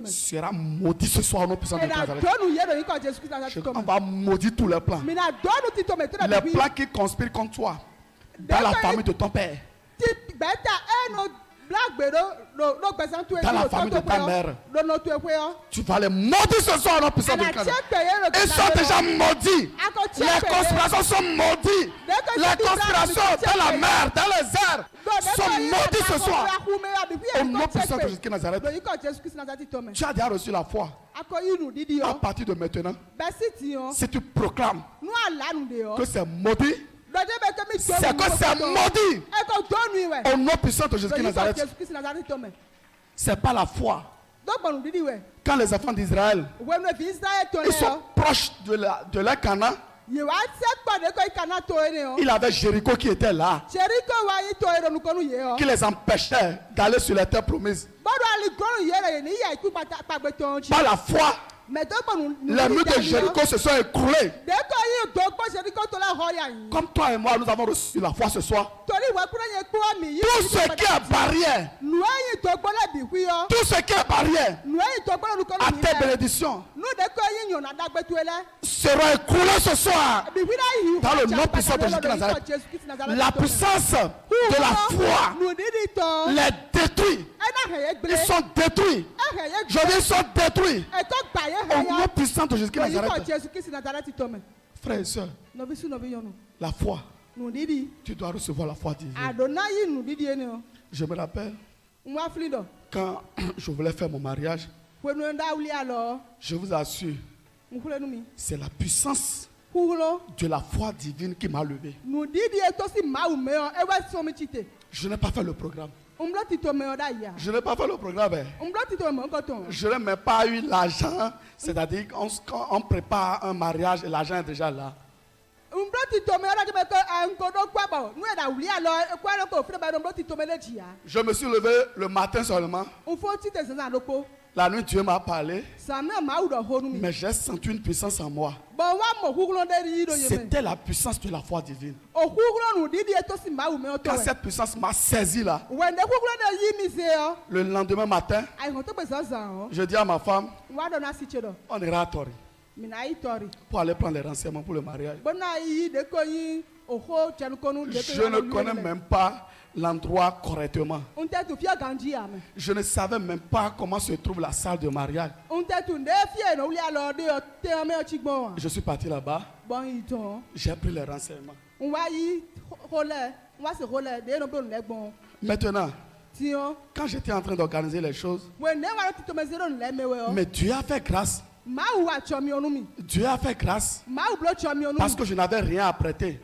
sera maudit ce soir au nom puissant de Nazareth. On va maudire tous les plans. Les plans qui conspirent contre toi dans la famille de ton père, dans la famille de ta mère. Tu vas les maudire ce soir au nom puissant de Nazareth. Ils sont déjà maudits. Les conspirations sont maudites. Les conspirations dans la mer, dans les airs sont maudites ce soir au nom puissant de Jésus-Christ de Nazareth. Tu as déjà reçu la foi. À partir de maintenant, si tu proclames que c'est maudit, c'est que c'est maudit au nom puissant de Jésus-Christ de Nazareth. C'est pas la foi. Quand les enfants d'Israël, ils sont proches de la Canaan, il avait Jéricho qui était là, qui les empêchait d'aller sur la terre promise. Par la foi, les murs de Jéricho se sont écroulés. Comme toi et moi, nous avons reçu la foi ce soir. Tout ce qui est barrière, tout ce qui est barrière à tes bénédictions sera écroulé ce soir dans le nom puissant de Jésus-Christ de Nazareth. La puissance de la foi les détruit. Ils sont détruits. Je dis ils sont détruits au nom puissant de Jésus-Christ de Nazareth. Frères et sœurs, la foi, tu dois recevoir la foi divine. Je me rappelle quand je voulais faire mon mariage, je vous assure, c'est la puissance de la foi divine qui m'a levé. Je n'ai pas fait le programme. Je n'ai pas fait le programme. Je n'ai même pas eu l'argent. C'est-à-dire qu'on prépare un mariage et l'argent est déjà là. Je me suis levé le matin seulement. La nuit, Dieu m'a parlé. Mais j'ai senti une puissance en moi. C'était la puissance de la foi divine. Quand cette puissance m'a saisi là, le lendemain matin, je dis à ma femme, on ira à Tori pour aller prendre les renseignements pour le mariage. Je ne connais même pas l'endroit correctement. Je ne savais même pas comment se trouve la salle de mariage. Je suis parti là-bas. J'ai pris les renseignements. Maintenant, quand j'étais en train d'organiser les choses, mais Dieu a fait grâce. Dieu a fait grâce parce que je n'avais rien à prêter.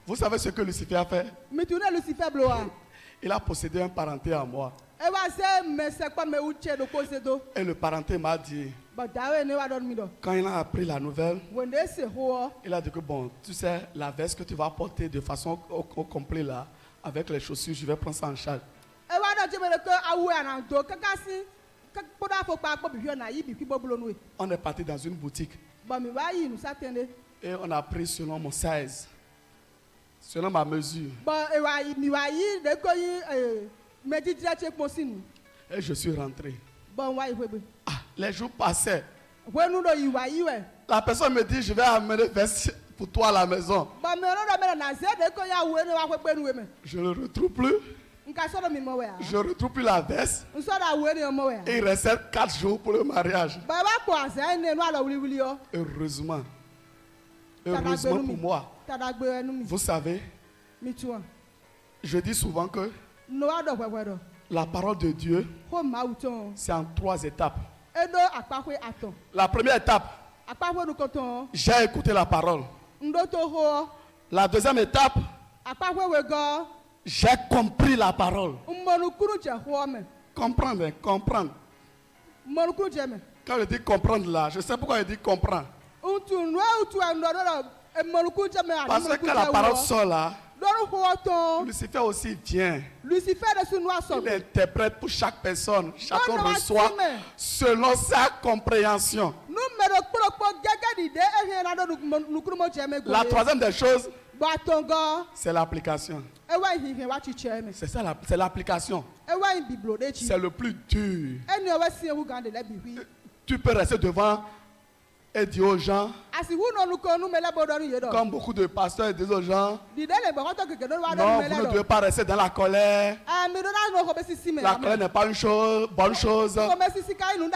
Vous savez ce que Lucifer a fait? Il a possédé un parenté à moi. Et le parenté m'a dit, quand il a appris la nouvelle, il a dit que bon, tu sais, la veste que tu vas porter de façon au complet là, avec les chaussures, je vais prendre ça en charge. On est parti dans une boutique. Et on a pris selon mon size, selon ma mesure. Et je suis rentré. Les jours passaient. La personne me dit, je vais amener veste pour toi à la maison. Je ne retrouve plus. Je ne retrouve plus la veste. Et il restait 4 jours pour le mariage. Heureusement. Heureusement pour moi. Vous savez, je dis souvent que la parole de Dieu, c'est en 3 étapes. La première étape, j'ai écouté la parole. La deuxième étape, j'ai compris la parole. Comprendre, comprendre. Quand je dis comprendre là, je sais pourquoi je dis comprendre. Parce que quand la parole sort là, Lucifer aussi vient. Il interprète pour chaque personne. Chacun reçoit selon sa compréhension. La troisième des choses, c'est l'application. C'est ça, c'est l'application. C'est le plus dur. Tu peux rester devant et dire aux gens, comme beaucoup de pasteurs disent aux gens, non, vous ne devez pas rester dans la colère. La colère n'est pas une bonne chose.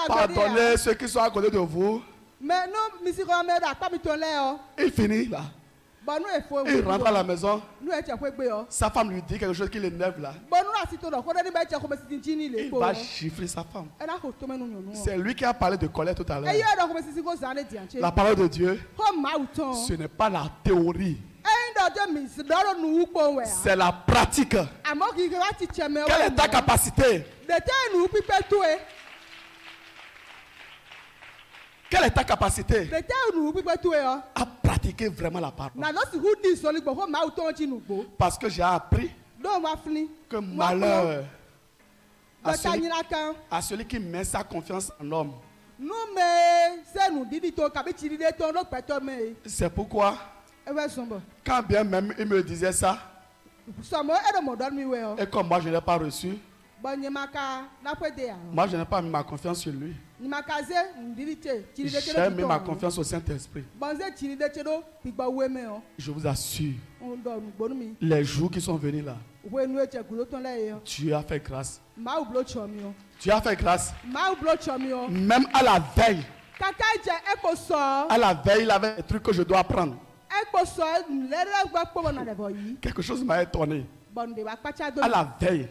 Pardonnez ceux qui sont à côté de vous. Il finit là. Il rentre à la maison. Sa femme lui dit quelque chose qui l'énerve là. Il va chiffrer sa femme. C'est lui qui a parlé de colère tout à l'heure. La parole de Dieu, ce n'est pas la théorie. C'est la pratique. Quelle est ta capacité? Quelle est ta capacité à pratiquer vraiment la parole? Parce que j'ai appris que malheur à celui qui met sa confiance en l'homme. C'est pourquoi, quand bien même il me disait ça, et comme moi je n'ai pas reçu, moi je n'ai pas mis ma confiance sur lui. J'ai mis ma confiance au Saint-Esprit. Je vous assure, les jours qui sont venus là, Dieu a fait grâce. Dieu a fait grâce. Même à la veille. À la veille, il avait des trucs que je dois apprendre. Quelque chose m'a étonné. À la veille,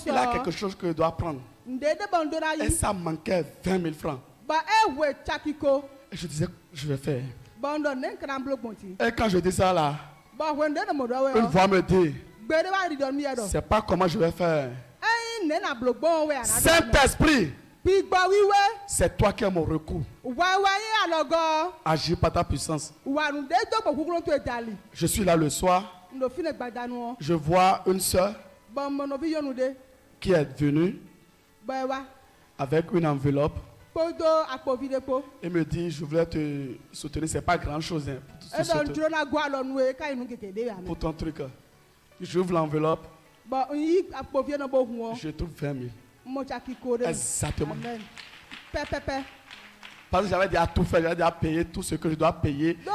il a quelque chose que je dois apprendre. Et ça manquait 20 000 francs. Et je disais, je vais faire. Et quand je dis ça là, une voix me dit, c'est pas comment je vais faire. Saint-Esprit, c'est toi qui es mon recours. Agis par ta puissance. Je suis là le soir. Je vois une soeur qui est venue avec une enveloppe. Et me dit, je voulais te soutenir. C'est pas grand chose hein, pour ton truc. J'ouvre l'enveloppe. Je trouve 20 000. Exactement. Parce que j'avais déjà tout fait, j'avais déjà payé tout ce que je dois payer. Il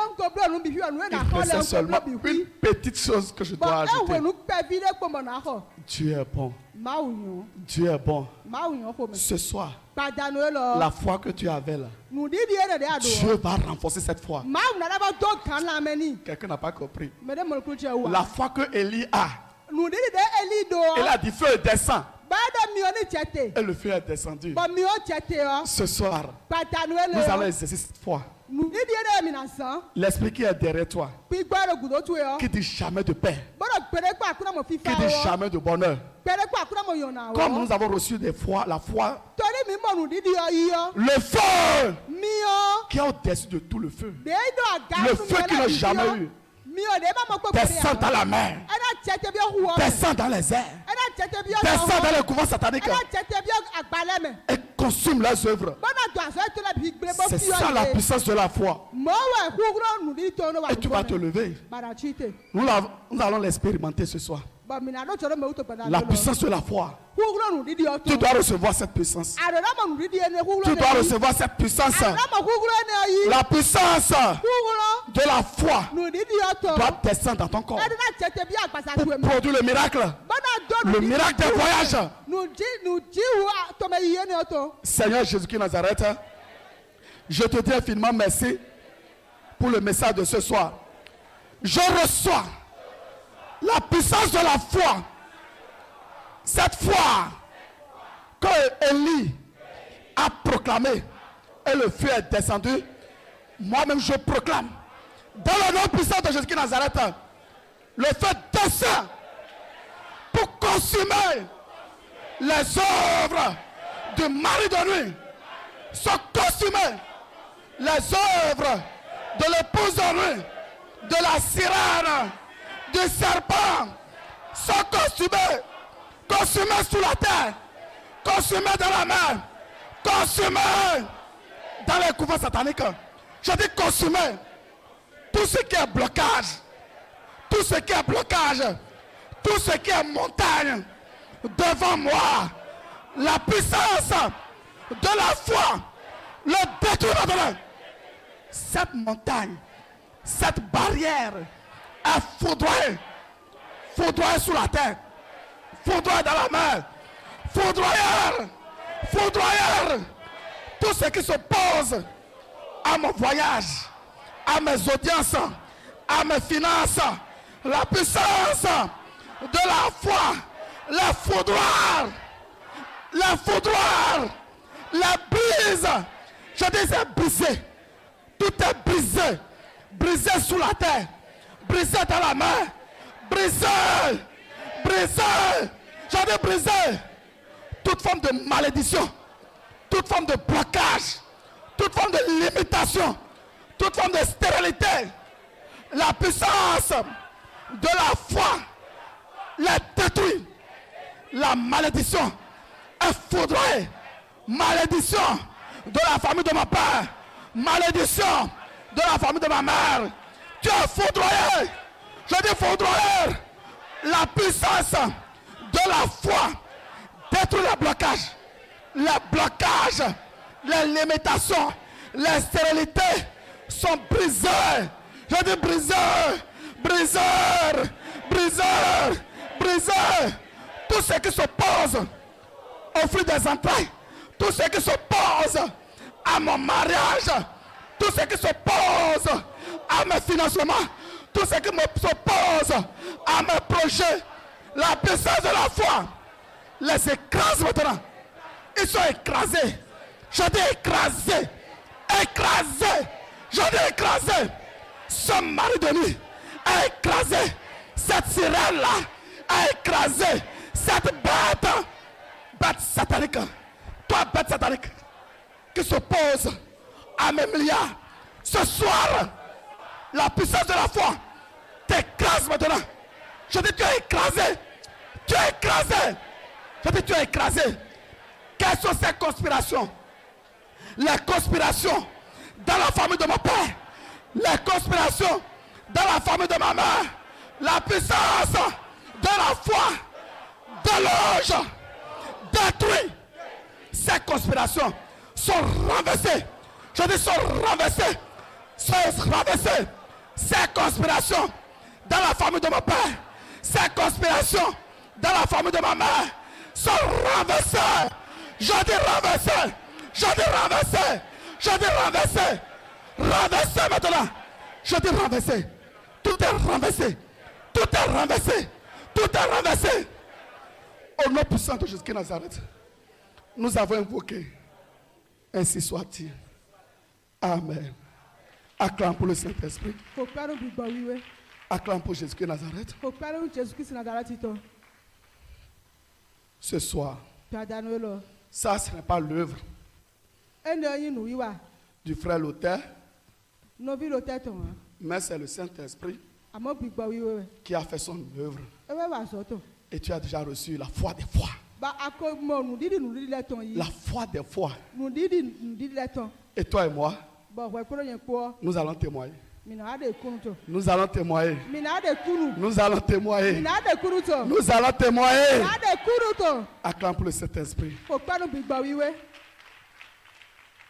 restait seulement une petite chose que je dois ajouter. Dieu est bon. Dieu est bon. Ce soir, la foi que tu avais là, Dieu va renforcer cette foi. Quelqu'un n'a pas compris. La foi que Élie a, il a dit feu descend. Et le feu est descendu. Ce soir, nous allons exercer cette foi. L'esprit qui est derrière toi, qui dit jamais de paix, qui dit jamais de bonheur. Comme nous avons reçu la foi, le feu qui est au-dessus de tout le feu, le feu qui n'a jamais eu, descend dans la mer, descend dans les airs, descend dans les couvents sataniques et consume leurs œuvres. C'est ça la puissance de la foi. Et tu vas te lever. Nous allons l'expérimenter ce soir. La puissance de la foi. Tu dois recevoir cette puissance. Tu dois recevoir cette puissance. La puissance de la foi doit descendre dans ton corps pour produire le miracle. Le miracle des voyages. Seigneur Jésus-Christ Nazareth, je te dis infiniment merci pour le message de ce soir. Je reçois la puissance de la foi. Cette foi que Élie a proclamée et le feu est descendu. Moi-même je proclame dans le nom puissant de Jésus-Christ Nazareth, le feu descend pour consumer les œuvres du mari de nuit, sont consumées les œuvres de l'épouse de nuit, de la sirène, du serpent, sont consumés sous la terre, consumés dans la mer, consumés dans les couvents sataniques. Je dis consumés. Tout ce qui est blocage, tout ce qui est blocage, tout ce qui est montagne devant moi, la puissance de la foi le détruit maintenant. Cette montagne, cette barrière est foudroyée, foudroyée sous la terre, foudroyée dans la mer, foudroyée. Tout ce qui s'oppose à mon voyage, à mes audiences, à mes finances, la puissance de la foi, les foudroirs, les brises. Je dis c'est brisé. Tout est brisé. Brisé sous la terre. Brisé dans la mer. Brisé. Je dis brisé. Toute forme de malédiction. Toute forme de blocage. Toute forme de limitation. Toute forme de stérilité. La puissance de la foi les détruit. La malédiction est foudroyée. Malédiction de la famille de ma père. Malédiction de la famille de ma mère. Tu es foudroyé. Je dis foudroyé. La puissance de la foi détruit les blocages. Les blocages, les limitations, les stérilités sont brisées. Je dis brisées. Tout ce qui s'oppose au fruit des entrailles, tout ce qui s'oppose à mon mariage, tout ce qui s'oppose à mes financements, tout ce qui s'oppose à mes projets, la puissance de la foi les écrase maintenant. Ils sont écrasés. Je dis écrasés. Je dis écrasés. Ce mari de nuit a écrasé. Cette sirène-là a écrasé. Cette bête satanique. Toi, bête satanique, qui s'oppose à mes milliards. Ce soir, la puissance de la foi t'écrase maintenant. Je dis tu es écrasé. Je dis tu es écrasé. Quelles sont ces conspirations? Les conspirations dans la famille de mon père. Les conspirations dans la famille de ma mère. La puissance de la foi déloge, détruit. Ces conspirations sont renversées. Je dis, sont renversés. Sont renversés. Ces conspirations dans la famille de mon père, ces conspirations dans la famille de ma mère sont renversées. Je dis renversées. Je dis renversées. Je dis renversées. Renversées maintenant. Je dis renversées. Tout est renversé. Tout est renversé. Tout est renversé. Au nom puissant de Jésus-Christ Nazareth, nous avons invoqué. Ainsi soit-il. Amen. Acclame pour le Saint-Esprit. Acclame pour Jésus-Christ Nazareth. Ce soir, ça ce n'est pas l'œuvre du frère Luther, mais c'est le Saint-Esprit qui a fait son œuvre. Et tu as déjà reçu la foi des foi. La foi des foi. Et toi et moi, nous allons témoigner. Nous allons témoigner. Nous allons témoigner. Nous allons témoigner. Acclame pour le Saint-Esprit.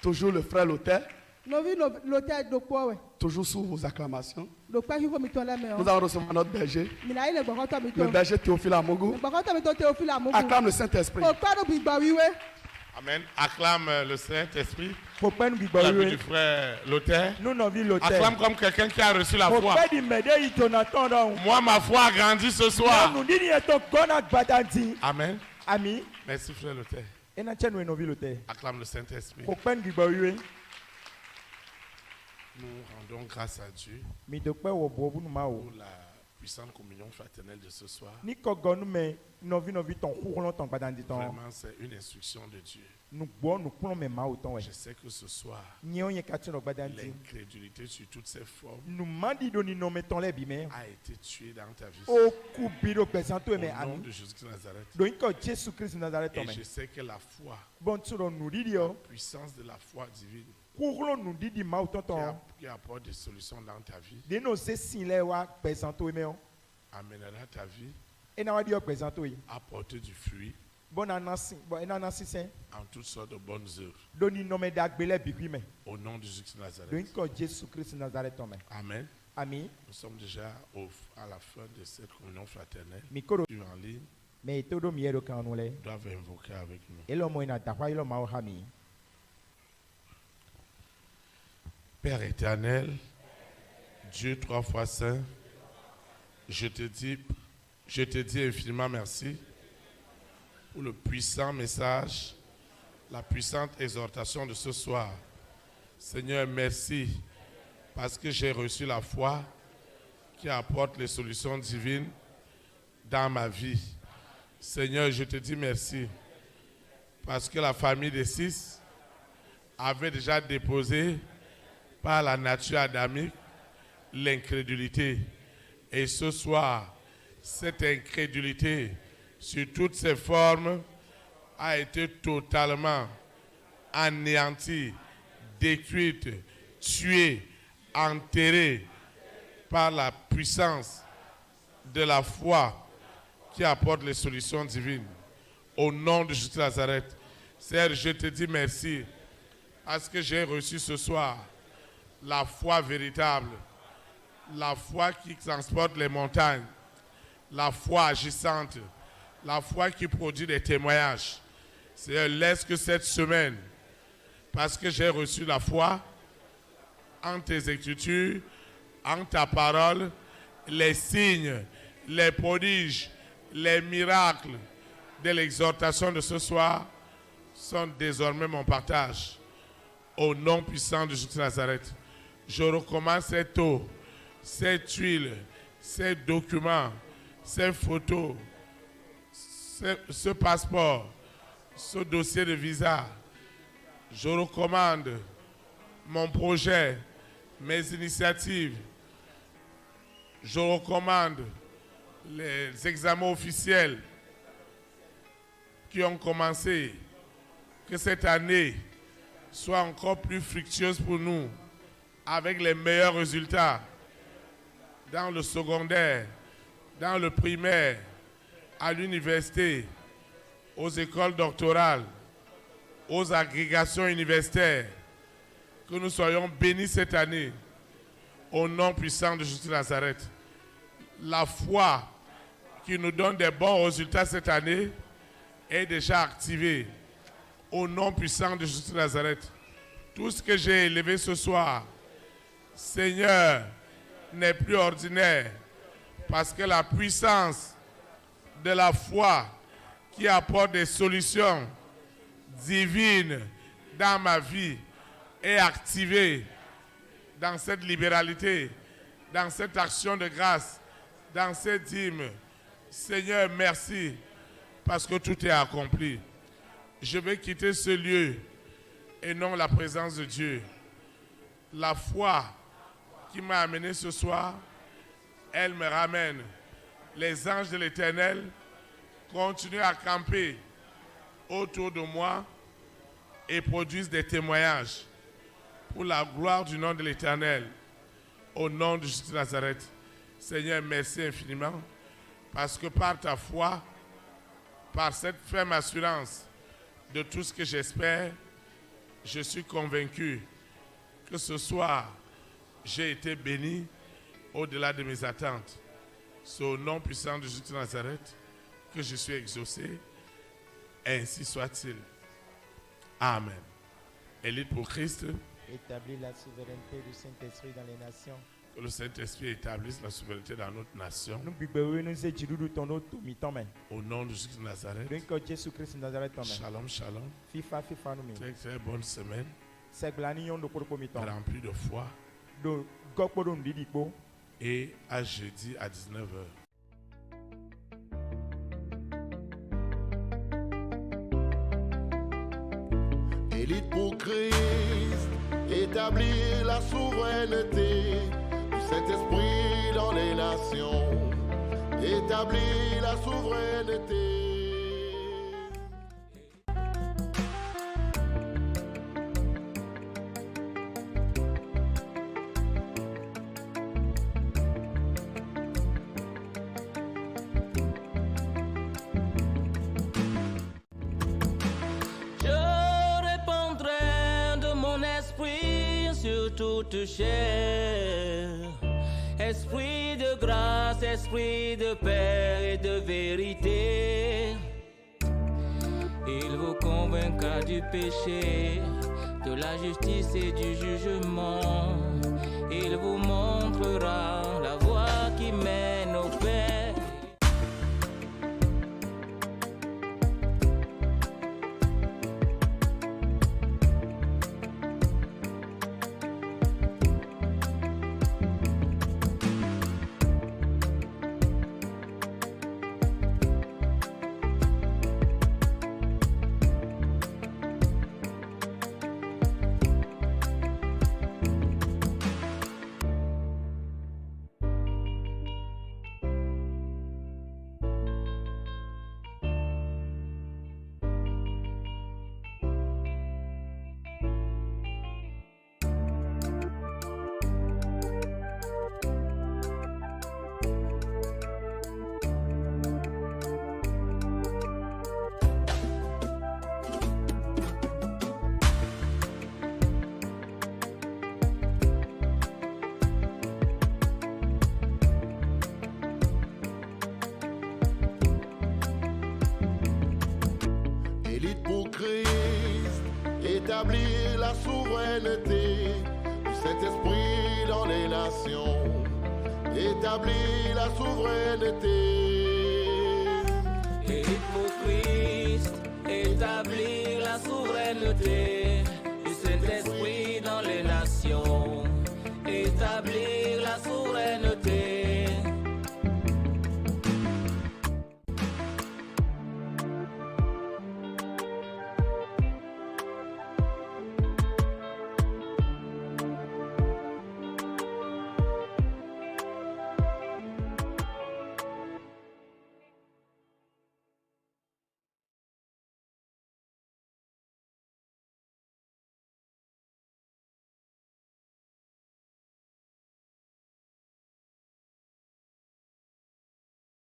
Toujours le frère Luther. Toujours sous vos acclamations. Nous allons recevoir notre berger. Le berger Théophile Amougou. Acclame le Saint-Esprit. Amen. Acclame le Saint-Esprit. La vie du frère Luther. Acclame comme quelqu'un qui a reçu la foi. Moi, ma foi a grandi ce soir. Amen. Merci frère Luther. Acclame le Saint-Esprit. Nous rendons grâce à Dieu pour la puissante communion fraternelle de ce soir. Vraiment, c'est une instruction de Dieu. Je sais que ce soir, l'incrédulité sur toutes ses formes a été tuée dans ta vie. Au nom de Jésus-Christ de Nazareth. Et je sais que la foi, la puissance de la foi divine, qui apporte des solutions dans ta vie, amènera ta vie à porter du fruit en toutes sortes de bonnes œuvres. Au nom de Jésus-Christ de Nazareth. Amen. Nous sommes déjà à la fin de cette communion fraternelle. En ligne, doivent invoquer avec nous. Père éternel, Dieu trois fois saint, je te dis infiniment merci pour le puissant message, la puissante exhortation de ce soir. Seigneur, merci parce que j'ai reçu la foi qui apporte les solutions divines dans ma vie. Seigneur, je te dis merci parce que la famille des 6 avait déjà déposé par la nature adamique l'incrédulité. Et ce soir, cette incrédulité, sur toutes ses formes, a été totalement anéantie, détruite, tuée, enterrée par la puissance de la foi qui apporte les solutions divines. Au nom de Jésus de Nazareth, Seigneur, je te dis merci parce que j'ai reçu ce soir la foi véritable, la foi qui transporte les montagnes, la foi agissante, la foi qui produit des témoignages. Seigneur, laisse que cette semaine, parce que j'ai reçu la foi en tes écritures, en ta parole, les signes, les prodiges, les miracles de l'exhortation de ce soir sont désormais mon partage. Au nom puissant de Jésus de Nazareth, je recommande cette eau, cette huile, ces documents, ces photos, ce passeport, ce dossier de visa. Je recommande mon projet, mes initiatives. Je recommande les examens officiels qui ont commencé. Que cette année soit encore plus fructueuse pour nous, avec les meilleurs résultats dans le secondaire, dans le primaire, à l'université, aux écoles doctorales, aux agrégations universitaires. Que nous soyons bénis cette année. Au nom puissant de Jésus de Nazareth. La foi qui nous donne des bons résultats cette année est déjà activée. Au nom puissant de Jésus de Nazareth. Tout ce que j'ai élevé ce soir, Seigneur, n'est plus ordinaire. Parce que la puissance de la foi qui apporte des solutions divines dans ma vie est activée dans cette libéralité, dans cette action de grâce, dans cette dîme. Seigneur, merci parce que tout est accompli. Je vais quitter ce lieu et non la présence de Dieu. La foi qui m'a amené ce soir, elle me ramène. Les anges de l'Éternel continuent à camper autour de moi et produisent des témoignages pour la gloire du nom de l'Éternel. Au nom de Jésus de Nazareth. Seigneur, merci infiniment parce que par ta foi, par cette ferme assurance de tout ce que j'espère, je suis convaincu que ce soir, j'ai été béni au-delà de mes attentes. C'est au nom puissant de Jésus de Nazareth que je suis exaucé. Ainsi soit-il. Amen. Élite pour Christ. Établir la souveraineté du Saint-Esprit dans les nations. Que le Saint-Esprit établisse la souveraineté dans notre nation. Au nom de Jésus de Nazareth. Shalom, shalom. Très, très bonne semaine. Remplie de foi. Et à jeudi à 19h. Élite pour Christ, établir la souveraineté du Saint-Esprit dans les nations, établir la souveraineté. Toute chair, esprit de grâce, esprit de paix et de vérité, il vous convaincra du péché, de la justice et du jugement, il vous montrera la voie qui mène au Père. Établir la souveraineté du Saint-Esprit dans les nations, établir la souveraineté.